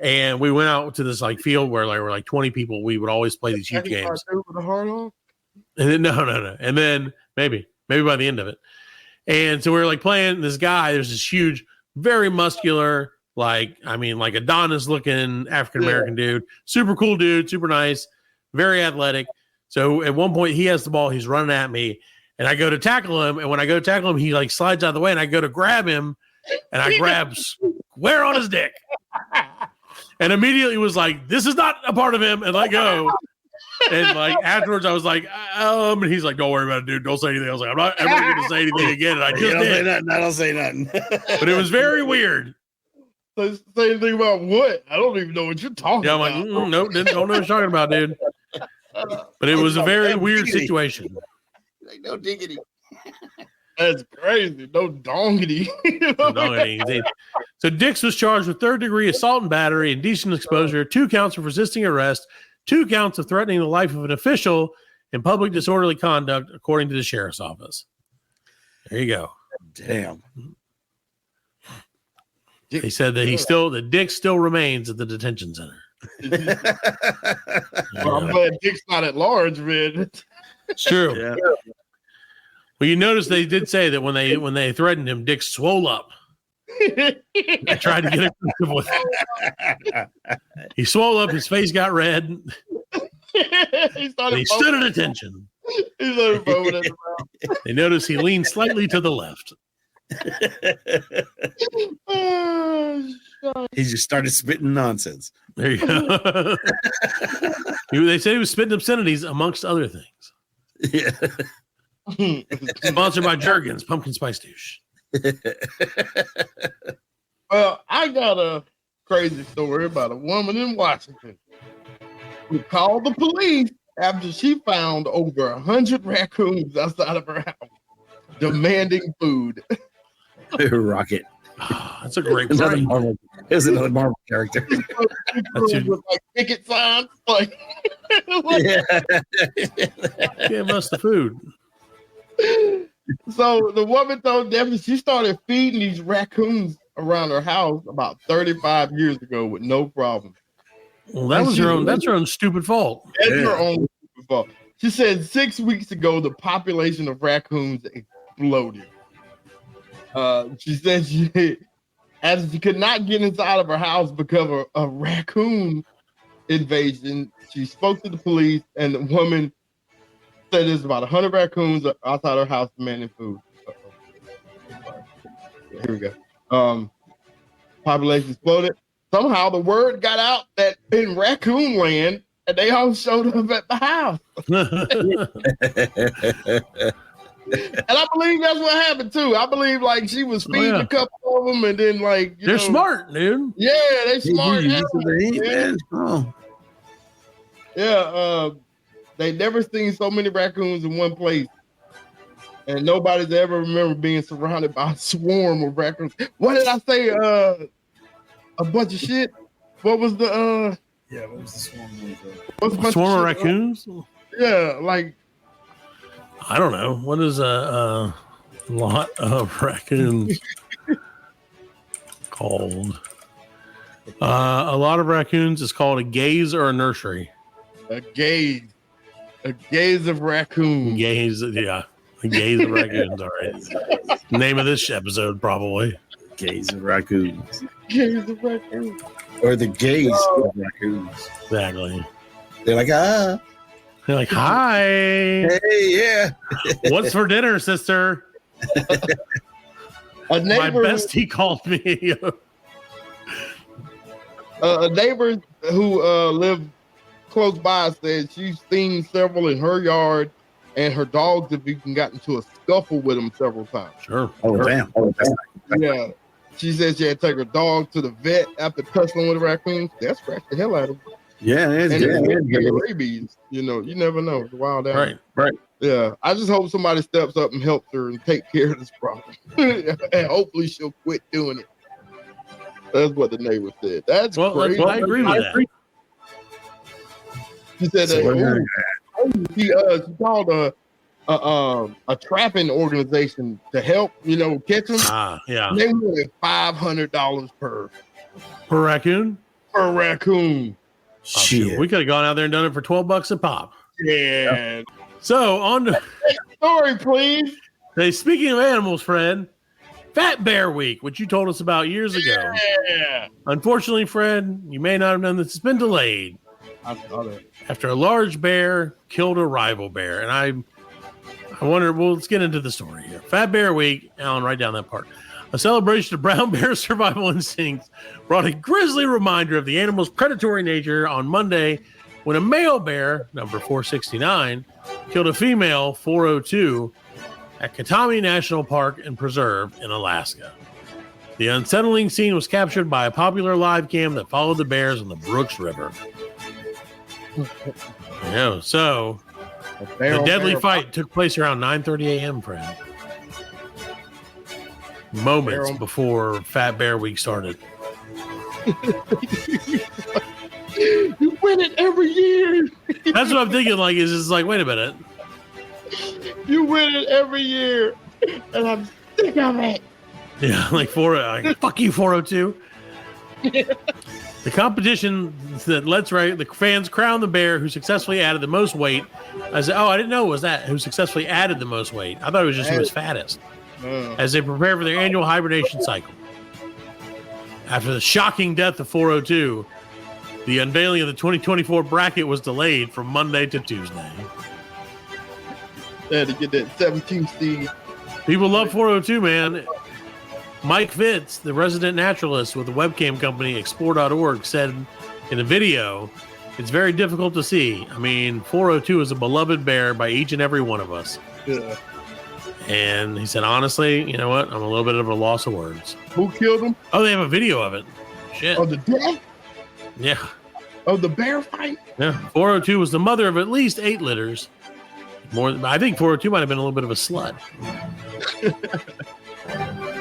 And we went out to this like field where there were like 20 people. We would always play these huge games. With the heart on? And then no. And then maybe by the end of it. And so we were like playing this guy. There's this huge, very muscular, like Adonis looking African-American dude, super cool dude, super nice, very athletic. So at one point he has the ball, he's running at me and I go to tackle him. And when I go to tackle him, he like slides out of the way and I go to grab him and I grab square on his dick. And immediately was like, this is not a part of him, and let go. And like afterwards, I was like, and he's like, don't worry about it, dude. Don't say anything. I was like, I'm not ever going to say anything again. And I just did. I don't say nothing. But it was very weird. So say anything about what? I don't even know what you're talking about. Yeah, I'm like, nope, don't know what you're talking about, dude. But it was a very weird situation. Like, no diggity. That's crazy. No dongity. No dongity. So Dix was charged with third-degree assault and battery, indecent exposure, 2 counts of resisting arrest, 2 counts of threatening the life of an official, and public disorderly conduct, according to the sheriff's office. There you go. Damn. They said that Dix still remains at the detention center. Well, I'm glad Dick's not at large, man. It's true. Yeah. Well, you notice they did say that when they threatened him, Dick swole up. I tried to get aggressive with him. He swole up, his face got red. He stood at attention. He started foaming at the mouth. They noticed he leaned slightly to the left. He just started spitting nonsense. There you go. They say he was spitting obscenities amongst other things. Yeah. Sponsored by Jergens Pumpkin Spice Douche. Well, I got a crazy story about a woman in Washington who called the police after she found over 100 raccoons outside of her house demanding food. Rocket. That's a great story. There's another Marvel character. With like picket signs, like give us the food. So the woman told Deputy she started feeding these raccoons around her house about 35 years ago with no problem. Well, that's her own stupid fault. That's her own stupid fault. She said 6 weeks ago the population of raccoons exploded. She said as she could not get inside of her house because of a raccoon invasion, she spoke to the police, and the woman said there's about 100 raccoons outside her house demanding food. Here we go. Population exploded. Somehow the word got out that in raccoon land, and they all showed up at the house. And I believe that's what happened too. I believe like she was feeding a couple of them, and then like they're smart, dude. Yeah, they smart. Oh. Yeah, they never seen so many raccoons in one place, and nobody's ever remember being surrounded by a swarm of raccoons. What did I say? A bunch of shit. What was the what was the swarm? A swarm of raccoons? Yeah, like. I don't know. What is a lot of raccoons called? A lot of raccoons is called a gaze or a nursery. A gaze of raccoons. Gaze, yeah. A gaze of raccoons. All right. Name of this episode, probably. Gaze of raccoons. Gaze of raccoons. Or the gaze of raccoons. Exactly. They're like, They're like, hi. Hey, yeah. What's for dinner, sister? A neighbor, my bestie called me. A neighbor who lived close by said she's seen several in her yard, and her dogs have even gotten into a scuffle with them several times. Sure. Oh, damn. Oh, yeah. She said she had to take her dog to the vet after tussling with the raccoons. That scratched the hell out of them. Yeah, and rabies. You know, you never know. It's a wild animal. Right. Yeah, I just hope somebody steps up and helps her and take care of this problem, and hopefully she'll quit doing it. That's what the neighbor said. That's crazy. Well, I agree with that. She said she called a trapping organization to help, catch them. Yeah. They wanted $500 per raccoon. for a raccoon. Shit. We could have gone out there and done it for $12 a pop. Yeah. So on to story, please. Hey, speaking of animals, Fred, Fat Bear Week, which you told us about years ago. Yeah. Unfortunately, Fred, you may not have known this. It's been delayed after a large bear killed a rival bear. And I wonder, well, let's get into the story here. Fat Bear Week, Allan, write down that part. A celebration of brown bear survival instincts brought a grisly reminder of the animal's predatory nature on Monday when a male bear, number 469, killed a female 402 at Katami National Park and Preserve in Alaska. The unsettling scene was captured by a popular live cam that followed the bears on the Brooks River. So the deadly fight took place around 9:30 a.m., friend. Moments before Fat Bear Week started. You win it every year. That's what I'm thinking. Like, is it's like, wait a minute. You win it every year, and I'm sick of it. Yeah, fuck you, 402. The competition that the fans crown the bear who successfully added the most weight. I didn't know it was that who successfully added the most weight. I thought it was just who was fattest. As they prepare for their annual hibernation cycle. After the shocking death of 402, the unveiling of the 2024 bracket was delayed from Monday to Tuesday. They had to get that 17 seed. People love 402, man. Mike Fitz, the resident naturalist with the webcam company Explore.org, said in a video, it's very difficult to see. I mean, 402 is a beloved bear by each and every one of us. Yeah. And he said, honestly, you know what? I'm a little bit of a loss of words. Who killed him? Oh, they have a video of it. Shit. Of the death? Yeah. Of the bear fight? Yeah. 402 was the mother of at least 8 litters. I think 402 might have been a little bit of a slut.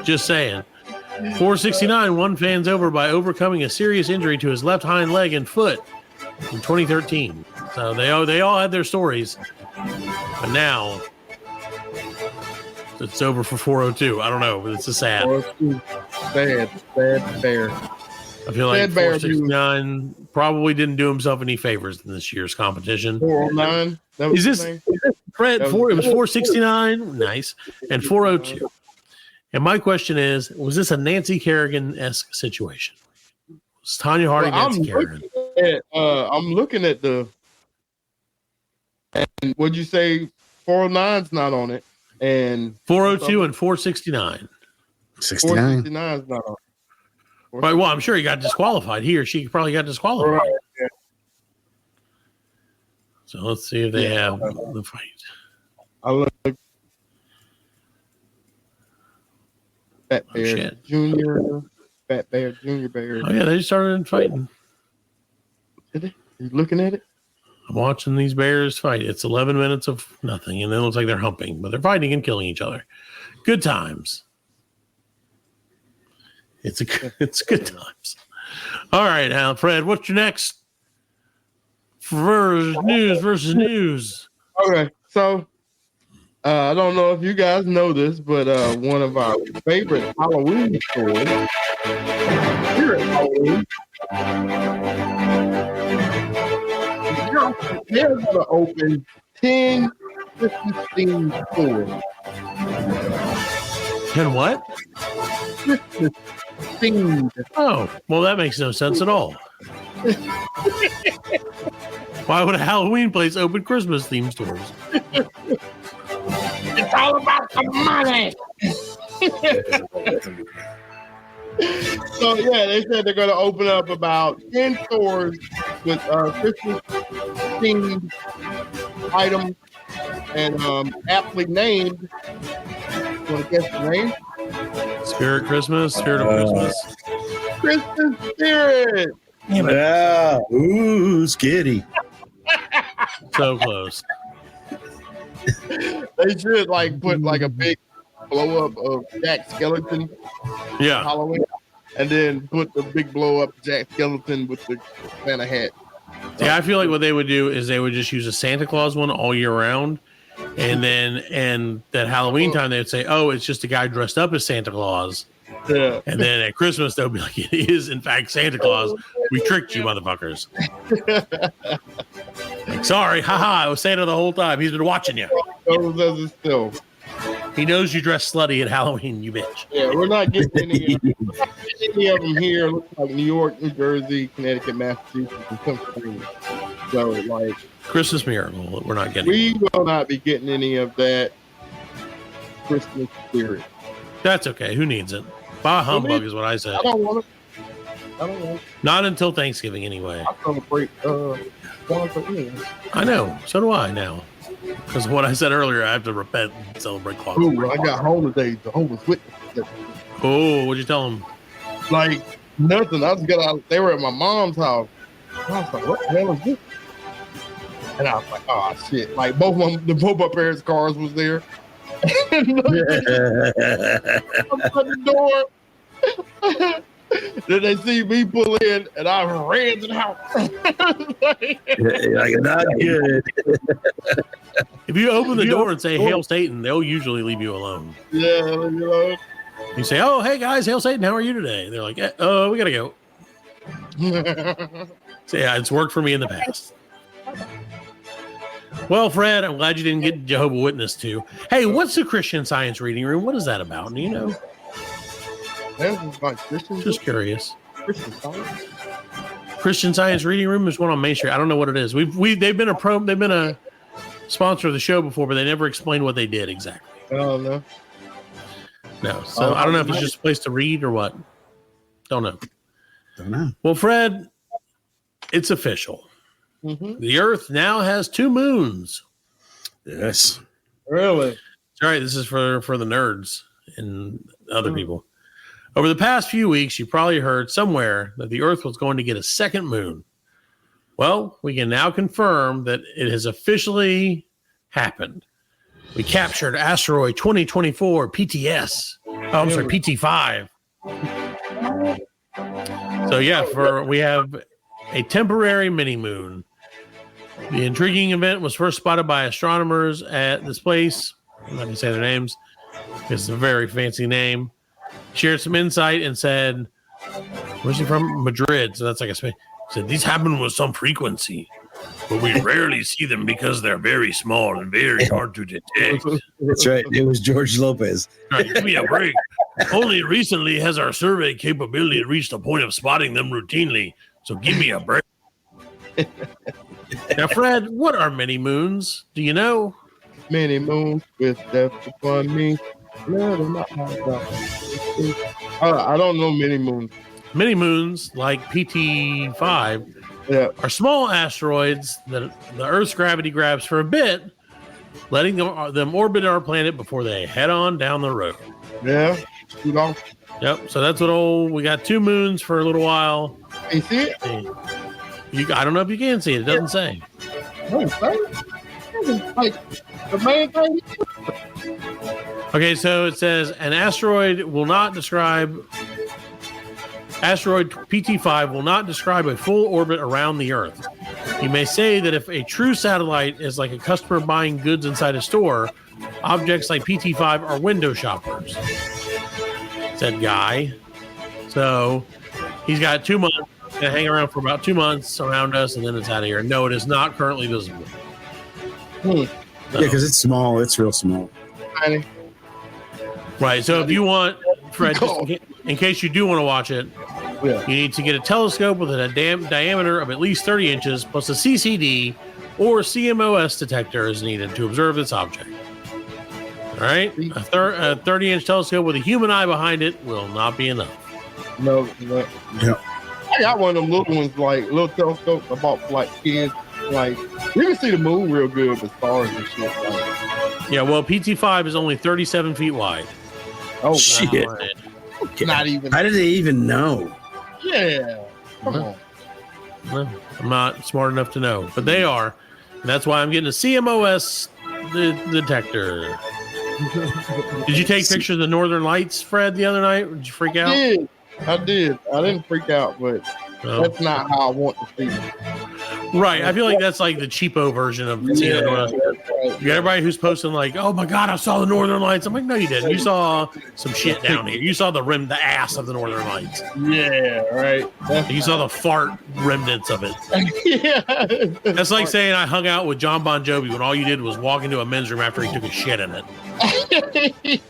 Just saying. 469 won fans over by overcoming a serious injury to his left hind leg and foot in 2013. So they all had their stories. But now it's over for 402. I don't know, but it's a sad. Bad bear. I feel like 469 probably didn't do himself any favors in this year's competition. 409. Is this Fred? It was 469. Nice. And 402. And my question is, was this a Nancy Kerrigan-esque situation? Was Tanya Harding Nancy Kerrigan? I'm looking at the. And would you say 409's not on it? And 402 and 469. 469's not on it. Right. Well, I'm sure he got disqualified. He or she probably got disqualified. Right, yeah. So let's see if they have the fight. I look. Fat Bear Junior, Fat Bear Junior Bear. Oh yeah, they started fighting. Did they? You looking at it? I'm watching these bears fight. It's 11 minutes of nothing, and it looks like they're humping, but they're fighting and killing each other. Good times. It's good times. All right, Fred, what's your next news versus news? Okay, so I don't know if you guys know this, but one of our favorite Halloween stores here at Halloween, they're going to open 10 Christmas themed stores. 10 what? Christmas themed. Oh, well, that makes no sense at all. Why would a Halloween place open Christmas themed stores? It's all about the money. So yeah, they said they're going to open up about 10 stores with Christmas themed items and aptly named. You want to guess the name? Spirit Christmas, Spirit of Christmas. Christmas Spirit. Yeah. Ooh, skitty. So close. They should put a big blow up of Jack Skeleton. Yeah. Halloween, and then put the big blow up Jack Skeleton with the Santa hat. Yeah, I feel like what they would do is they would just use a Santa Claus one all year round, and that Halloween time they would say, "Oh, it's just a guy dressed up as Santa Claus," Yeah. And then at Christmas, they'll be like, it is, in fact, Santa Claus. We tricked you, motherfuckers. Like, sorry, haha, it was Santa the whole time. He's been watching you. He knows you dress slutty at Halloween, you bitch. Yeah, we're not getting any of them here. It looks like New York, New Jersey, Connecticut, Massachusetts, and Pennsylvania. So, like, Christmas miracle, we're not getting. We will not be getting any of that Christmas spirit. That's okay. Who needs it? Bah humbug is what I said. I don't want it. Not until Thanksgiving, anyway. I celebrate I know. So do I now. Because what I said earlier, I have to repent and celebrate Kwanzaa. Ooh, I got home today. The Jehovah's Witness. Oh, what'd you tell them? Like, nothing. I just got out. They were at my mom's house. I was like, what the hell is this? And I was like, oh, shit. Like, both my parents' cars was there. I'm at the door. Then they see me pull in, and I ran to the house. Like, not good. If you open the door and say "Hail Satan," they'll usually leave you alone. Yeah, you know. You say, "Oh, hey guys, Hail Satan, how are you today?" They're like, we gotta go. So yeah, it's worked for me in the past. Well, Fred, I'm glad you didn't get Jehovah's Witness too. Hey, what's the Christian Science reading room? What is that about? Do you know? Just curious. Christian Science reading room is one on Main Street. I don't know what it is. They've been a sponsor of the show before, but they never explained what they did exactly. Oh no. No, so I don't know if it's just a place to read or what. Don't know. Well, Fred, it's official. Mm-hmm. The Earth now has 2 moons. Yes. Really? All right. This is for the nerds and other people. Over the past few weeks, you probably heard somewhere that the Earth was going to get a second moon. Well, we can now confirm that it has officially happened. We captured asteroid 2024 PTS. Oh, I'm sorry, PT5. So yeah, we have a temporary mini moon. The intriguing event was first spotted by astronomers at this place. I'm not going to say their names. It's a very fancy name. Shared some insight and said, "Where's he from?" Madrid. So that's like a Spain. Said these happen with some frequency, but we rarely see them because they're very small and very hard to detect. That's right. It was George Lopez. Right, give me a break. Only recently has our survey capability reached a point of spotting them routinely. So give me a break. Now, Fred, what are mini moons? Do you know? Many moons with death upon me. I don't know many moons. Mini moons, like PT5, are small asteroids that the Earth's gravity grabs for a bit, letting them orbit our planet before they head on down the road. Yeah. You know. Yep. So that's what we got 2 moons for a little while. You see it? I don't know if you can see it. It doesn't say. Like the main thing. Okay, so it says asteroid PT5 will not describe a full orbit around the Earth. You may say that if a true satellite is like a customer buying goods inside a store, objects like PT5 are window shoppers, said Guy. So he's got 2 months to hang around for about 2 months around us, and then it's out of here. No, it is not currently visible. Yeah, because it's small. It's real small. Tiny. Right. So if you want, Fred, just in case you do want to watch it, you need to get a telescope with a diameter of at least 30 inches, plus a CCD or CMOS detector is needed to observe this object. All right. A 30-inch telescope with a human eye behind it will not be enough. No. Yeah. I got one of them little ones, like little telescopes I bought for like kids. Like you can see the moon real good with stars and shit. Yeah, well, PT5 is only 37 feet wide. Oh shit! Not even. How did they even know? Yeah. Come on. Well, I'm not smart enough to know, but they are. And that's why I'm getting a CMOS detector. Did you take pictures of the Northern Lights, Fred, the other night? Did you freak out? I did. I didn't freak out, but that's not how I want to see it. Right. I feel like that's like the cheapo version of seeing the Northern Lights. You got everybody who's posting like, "Oh my God, I saw the Northern Lights." I'm like, no, you didn't. You saw some shit down here. You saw the ass of the Northern Lights. Yeah, right. You saw the fart remnants of it. Yeah. That's like saying I hung out with John Bon Jovi when all you did was walk into a men's room after he took a shit in it.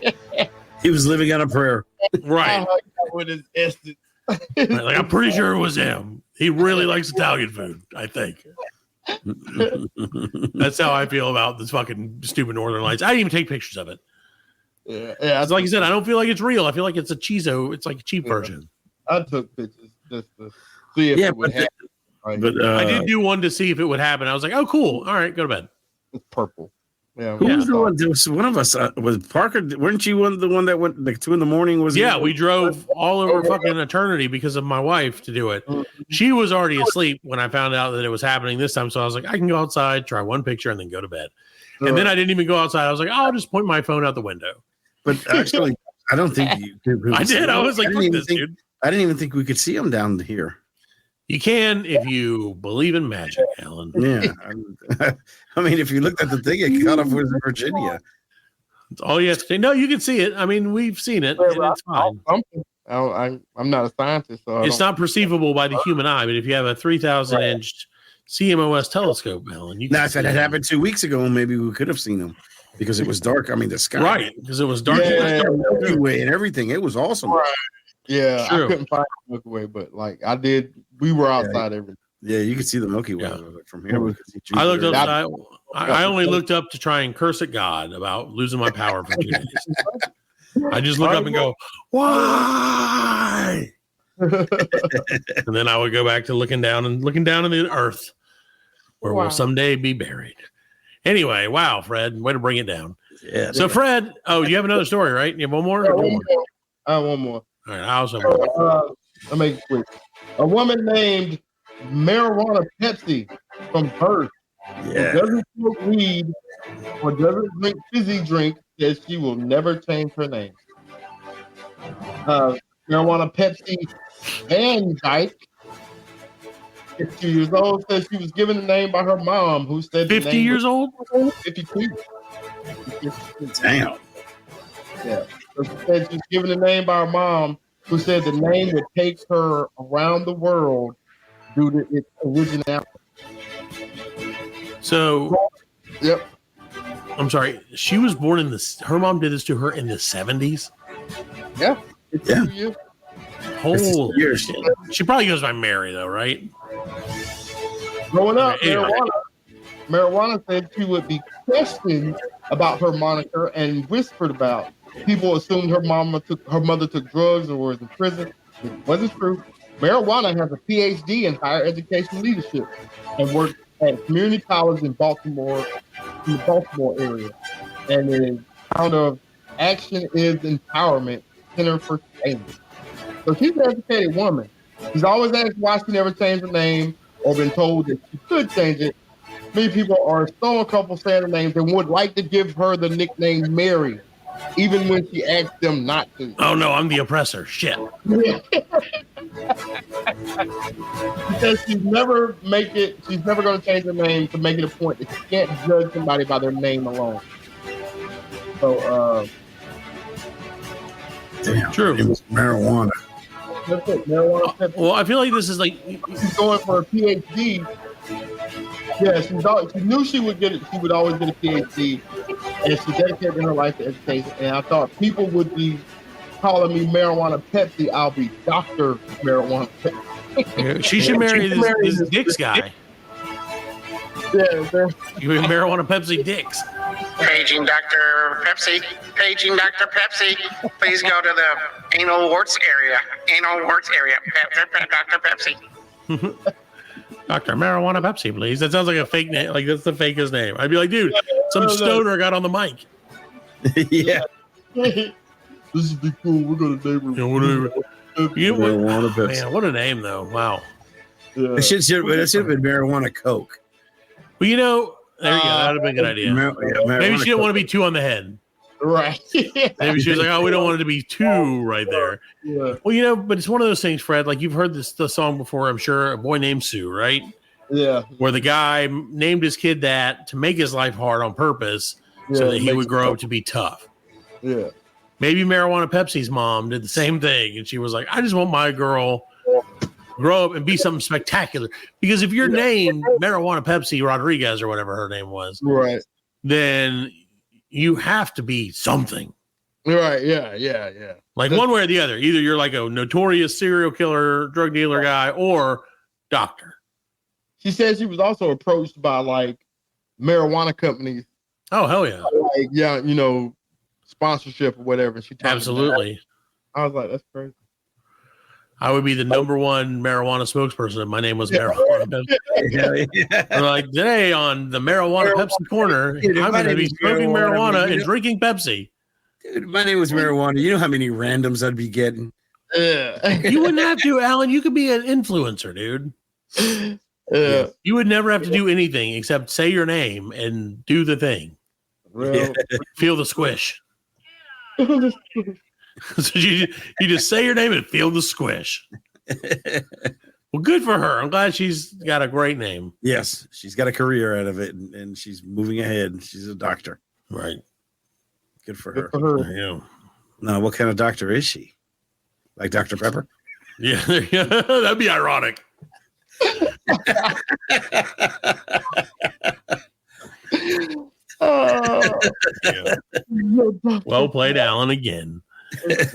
He was living on a prayer. Right. With his essence. Right, like, I'm pretty sure it was him. He really likes Italian food, I think. That's how I feel about this fucking stupid Northern Lights. I didn't even take pictures of it. Yeah. It's like you said, I don't feel like it's real. I feel like it's a cheeso. It's like a cheap version. I took pictures just to see if it would happen. But I did do one to see if it would happen. I was like, oh, cool. All right, go to bed. It's purple. Yeah. Who was the one? There was one of us. Was Parker? Weren't you the one that went like 2 a.m? Was yeah? We drove all over fucking eternity because of my wife to do it. She was already asleep when I found out that it was happening this time. So I was like, I can go outside, try one picture, and then go to bed. And then I didn't even go outside. I was like, oh, I'll just point my phone out the window. But actually, I don't think you. I did. I was like, fuck this, dude. I didn't even think we could see them down here. You can if you believe in magic, Allan. Yeah. I mean, if you looked at the thing, it cut off with Virginia. That's all you have to say. No, you can see it. I mean, we've seen it, and it's fine. I'm not a scientist, so it's not perceivable by the human eye. But if you have a 3,000-inch CMOS telescope, Allan, you can. Now, if it had happened 2 weeks ago, maybe we could have seen them because it was dark. I mean, the sky, right? Because it was dark. Yeah, Milky Way and everything. It was awesome. Right. Yeah, True. I couldn't find the Milky Way, but like I did. We were outside every. Yeah, you could see the Milky Way from here. We could see I looked up. I only looked up to try and curse at God about losing my power for 2 days. I just look up and go, why? And then I would go back to looking down in the earth, where we'll someday be buried. Anyway, wow, Fred, way to bring it down. Yeah. So, Fred, you have another story, right? You have one more? One more. All right, I also have one more. I'll make it quick. A woman named Marijuana Pepsi from Perth who doesn't smoke weed or doesn't drink fizzy drink says she will never change her name. Marijuana Pepsi Van Dyke, 52 years old, says she was given the name by her mom, who said 50 years old? 52. Damn. Yeah. So she said she was given the name by her mom, who said the name would take her around the world due to its originality. So, yep. I'm sorry. She was born in her mom did this to her in the 70s? Yeah. Yeah. Holy shit. She probably goes by Mary, though, right? Growing up, Anyway. Marijuana said she would be questioned about her moniker and whispered about. People assumed her mother took drugs or was in prison. It wasn't true. Marijuana has a PhD in higher education leadership and worked at community college in Baltimore, in the Baltimore area. And is founder of Action is Empowerment Center for Change. So she's an educated woman. She's always asked why she never changed her name or been told that she could change it. Many people are so uncomfortable saying her name and would like to give her the nickname Mary, even when she asked them not to. Oh no, I'm the oppressor. Shit. Because she's never going to change her name to make it a point that she can't judge somebody by their name alone. So, Damn. True. It was marijuana. That's it. Marijuana. Well, I feel like this is like she's going for a PhD. Yeah, she knew she would get it. She would always get a PhD, and she dedicated her life to education. And I thought people would be calling me Marijuana Pepsi. I'll be Dr. Marijuana Pepsi. she should marry this Dix guy. Yeah, you mean Marijuana Pepsi Dix. Paging Dr. Pepsi. Paging Dr. Pepsi. Please go to the anal warts area. Anal warts area. Dr. Pepsi. Dr. Marijuana Pepsi, please. That sounds like a fake name. Like, that's the fakest name. I'd be like, dude, some stoner got on the mic. Yeah. This would be cool. We're going to name her. Marijuana Pepsi. Man, what a name, though. Wow. Yeah. It should have been Marijuana Coke. Well, there you go. That would have been a good idea. Maybe she didn't want to be too on the head. Right. Maybe she was like, oh, we don't want it to be too right there. Yeah. Well, but it's one of those things, Fred, like you've heard the song before, I'm sure, A Boy Named Sue, right? Yeah. Where the guy named his kid that to make his life hard on purpose so that he would grow up to be tough. Yeah. Maybe Marijuana Pepsi's mom did the same thing. And she was like, I just want my girl grow up and be something spectacular. Because if you're named Marijuana Pepsi Rodriguez or whatever her name was, right, then you have to be something. Right. Yeah. Like one way or the other. Either you're like a notorious serial killer, drug dealer guy, or doctor. She said she was also approached by like marijuana companies. Oh, hell yeah. Like, yeah, you know, sponsorship or whatever. She absolutely. I was like, that's crazy. I would be the number one marijuana spokesperson if my name was Marijuana Pepsi. Like today on the Marijuana Pepsi corner, I'm going to be smoking marijuana and drinking Pepsi. Dude, my name was Marijuana. You know how many randoms I'd be getting? You wouldn't have to, Allan. You could be an influencer, dude. You would never have to do anything except say your name and do the thing. Feel the squish. So you just say your name and feel the squish. Well, good for her. I'm glad she's got a great name. Yes, she's got a career out of it, and she's moving ahead. She's a doctor. Right. Good for her. Yeah. Now, what kind of doctor is she? Like Dr. Pepper? Yeah, that'd be ironic. Yeah. Well played, Allan, again.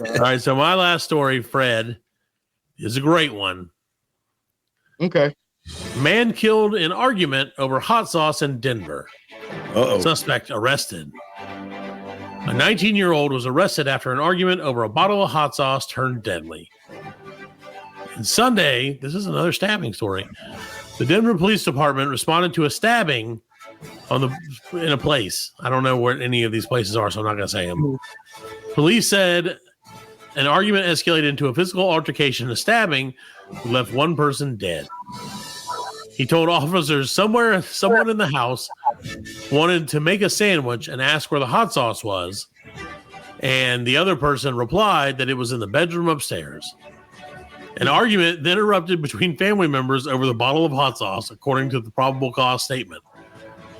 All right, so my last story, Fred, is a great one. Okay. Man killed in argument over hot sauce in Denver. Suspect arrested. A 19-year-old was arrested after an argument over a bottle of hot sauce turned deadly. And Sunday, this is another stabbing story. The Denver Police Department responded to a stabbing in a place. I don't know where any of these places are, so I'm not going to say them. Police said an argument escalated into a physical altercation. A stabbing left one person dead. He told officers someone in the house wanted to make a sandwich and asked where the hot sauce was. And the other person replied that it was in the bedroom upstairs. An argument then erupted between family members over the bottle of hot sauce, according to the probable cause statement.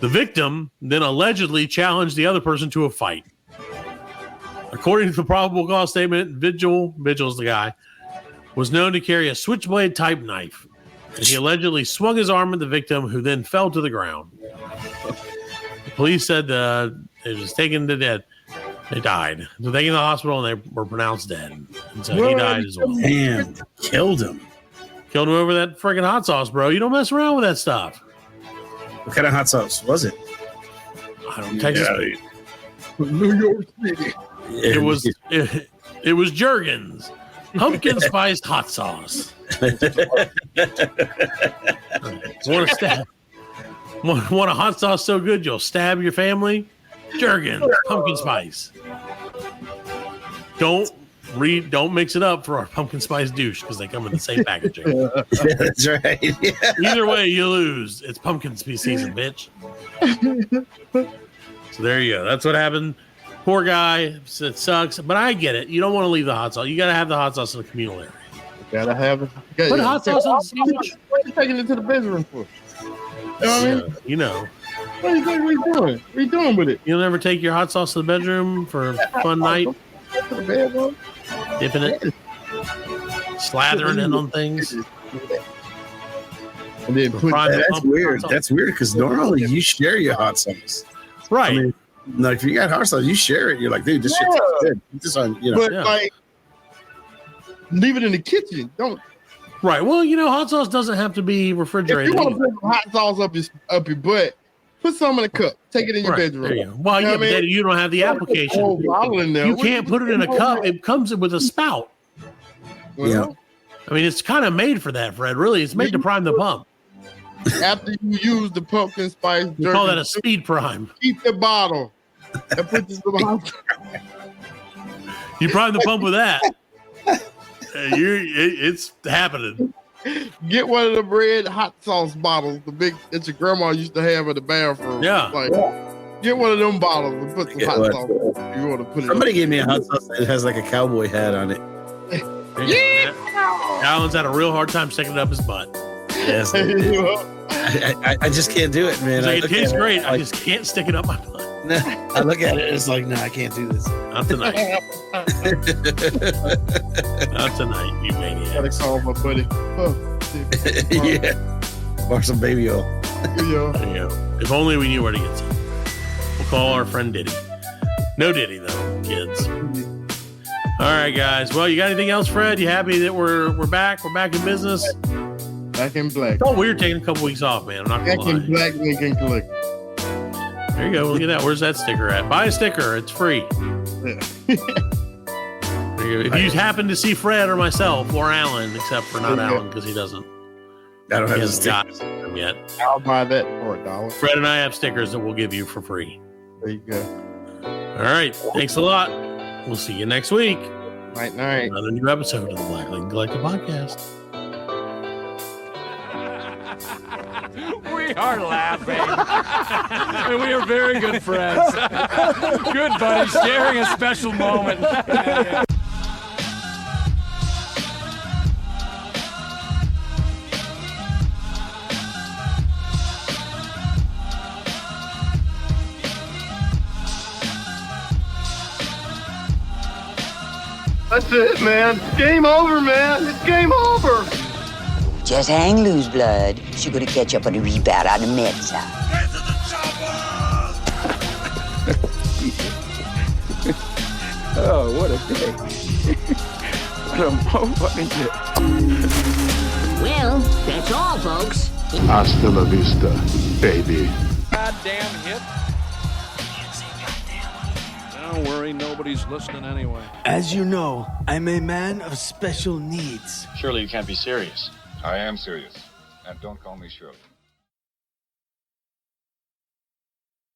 The victim then allegedly challenged the other person to a fight. According to the probable cause statement, Vigil's the guy, was known to carry a switchblade type knife. And he allegedly swung his arm at the victim, who then fell to the ground. The police said it was taken to death. They died. So they came to the hospital and they were pronounced dead. And so he died as well. Damn, killed him. Killed him over that freaking hot sauce, bro. You don't mess around with that stuff. What kind of hot sauce was it? I don't Texas. New York City. It was Jergens. Pumpkin spice hot sauce. Want a hot sauce so good you'll stab your family? Jergens, pumpkin spice. Don't mix it up for our pumpkin spice douche because they come in the same packaging. That's right. Yeah. Either way, you lose. It's pumpkin spice season, bitch. So there you go. That's what happened. Poor guy. It sucks, but I get it. You don't want to leave the hot sauce. You got to have the hot sauce in the communal area. Gotta have it. Put hot sauce on the sandwich. What are you taking it to the bedroom for? You know what I mean? You know. What are you doing? What are you doing with it? You'll never take your hot sauce to the bedroom for a fun night? To the bedroom? Dipping it? Slathering it on things? And then that's weird. That's weird because normally you share your hot sauce. Right. I mean, like if you got hot sauce, you share it. You're like, dude, this shit tastes good. This on, you know. But like, leave it in the kitchen. Don't. Right. Well, hot sauce doesn't have to be refrigerated. If you want to put hot sauce up your butt, put some in a cup. Take it in your bedroom. There you go. Well, but you don't have the application. You can't put it in a cup. It comes with a spout. Yeah. I mean, it's kind of made for that, Fred. Really, it's made to prime the pump. After you use the pumpkin spice, we call that a speed prime. Keep the bottle and put this little hot sauce. You prime the pump with that. It's happening. Get one of the red hot sauce bottles, the big that your grandma used to have in the bathroom. Yeah. Get one of them bottles and put some hot sauce. You want to put it. Somebody gave me a hot sauce that has like a cowboy hat on it. Yeah. Allan's had a real hard time sticking it up his butt. Yes. I just can't do it, man. Like, it tastes great. I just can't stick it up my butt. I look at it, it's like, no, I can't do this. Not tonight. Not tonight, you maniacs. Gotta call my buddy. Yeah. Or some baby oil. Yeah. If only we knew where to get some. We'll call our friend Diddy. No Diddy, though, kids. All right, guys. Well, you got anything else, Fred? You happy that we're back? We're back in business? Back in black. Oh, weird taking a couple weeks off, man. I'm not going to lie. Back in black, link and collect. There you go. Look at that. Where's that sticker at? Buy a sticker. It's free. Yeah. There you go. If you happen to see Fred or myself or Allan, except for not Allan because he doesn't. I don't have a sticker them yet. I'll buy that for $1. Fred and I have stickers that we'll give you for free. There you go. All right. Thanks a lot. We'll see you next week. Night. Another new episode of the Blackling Collective Podcast. We are laughing. And we are very good friends. Good buddies, sharing a special moment. That's it, man. Game over, man. It's game over. Just hang loose, blood. She gonna catch up on the rebound on the meds, huh? Oh, what a day. What a motherfucking day. Well, that's all, folks. Hasta la vista, baby. Goddamn hit. Don't worry, nobody's listening anyway. As you know, I'm a man of special needs. Surely you can't be serious. I am serious. And don't call me Shirley.